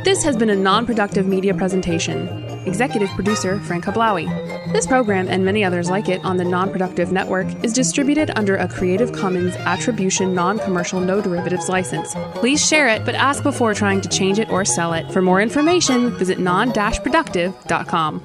This has been a non-productive media presentation. Executive producer Frank Hablawi. This program and many others like it on the Non-Productive Network is distributed under a Creative Commons Attribution Non-Commercial No Derivatives license. Please share it, but ask before trying to change it or sell it. For more information, visit non-productive.com.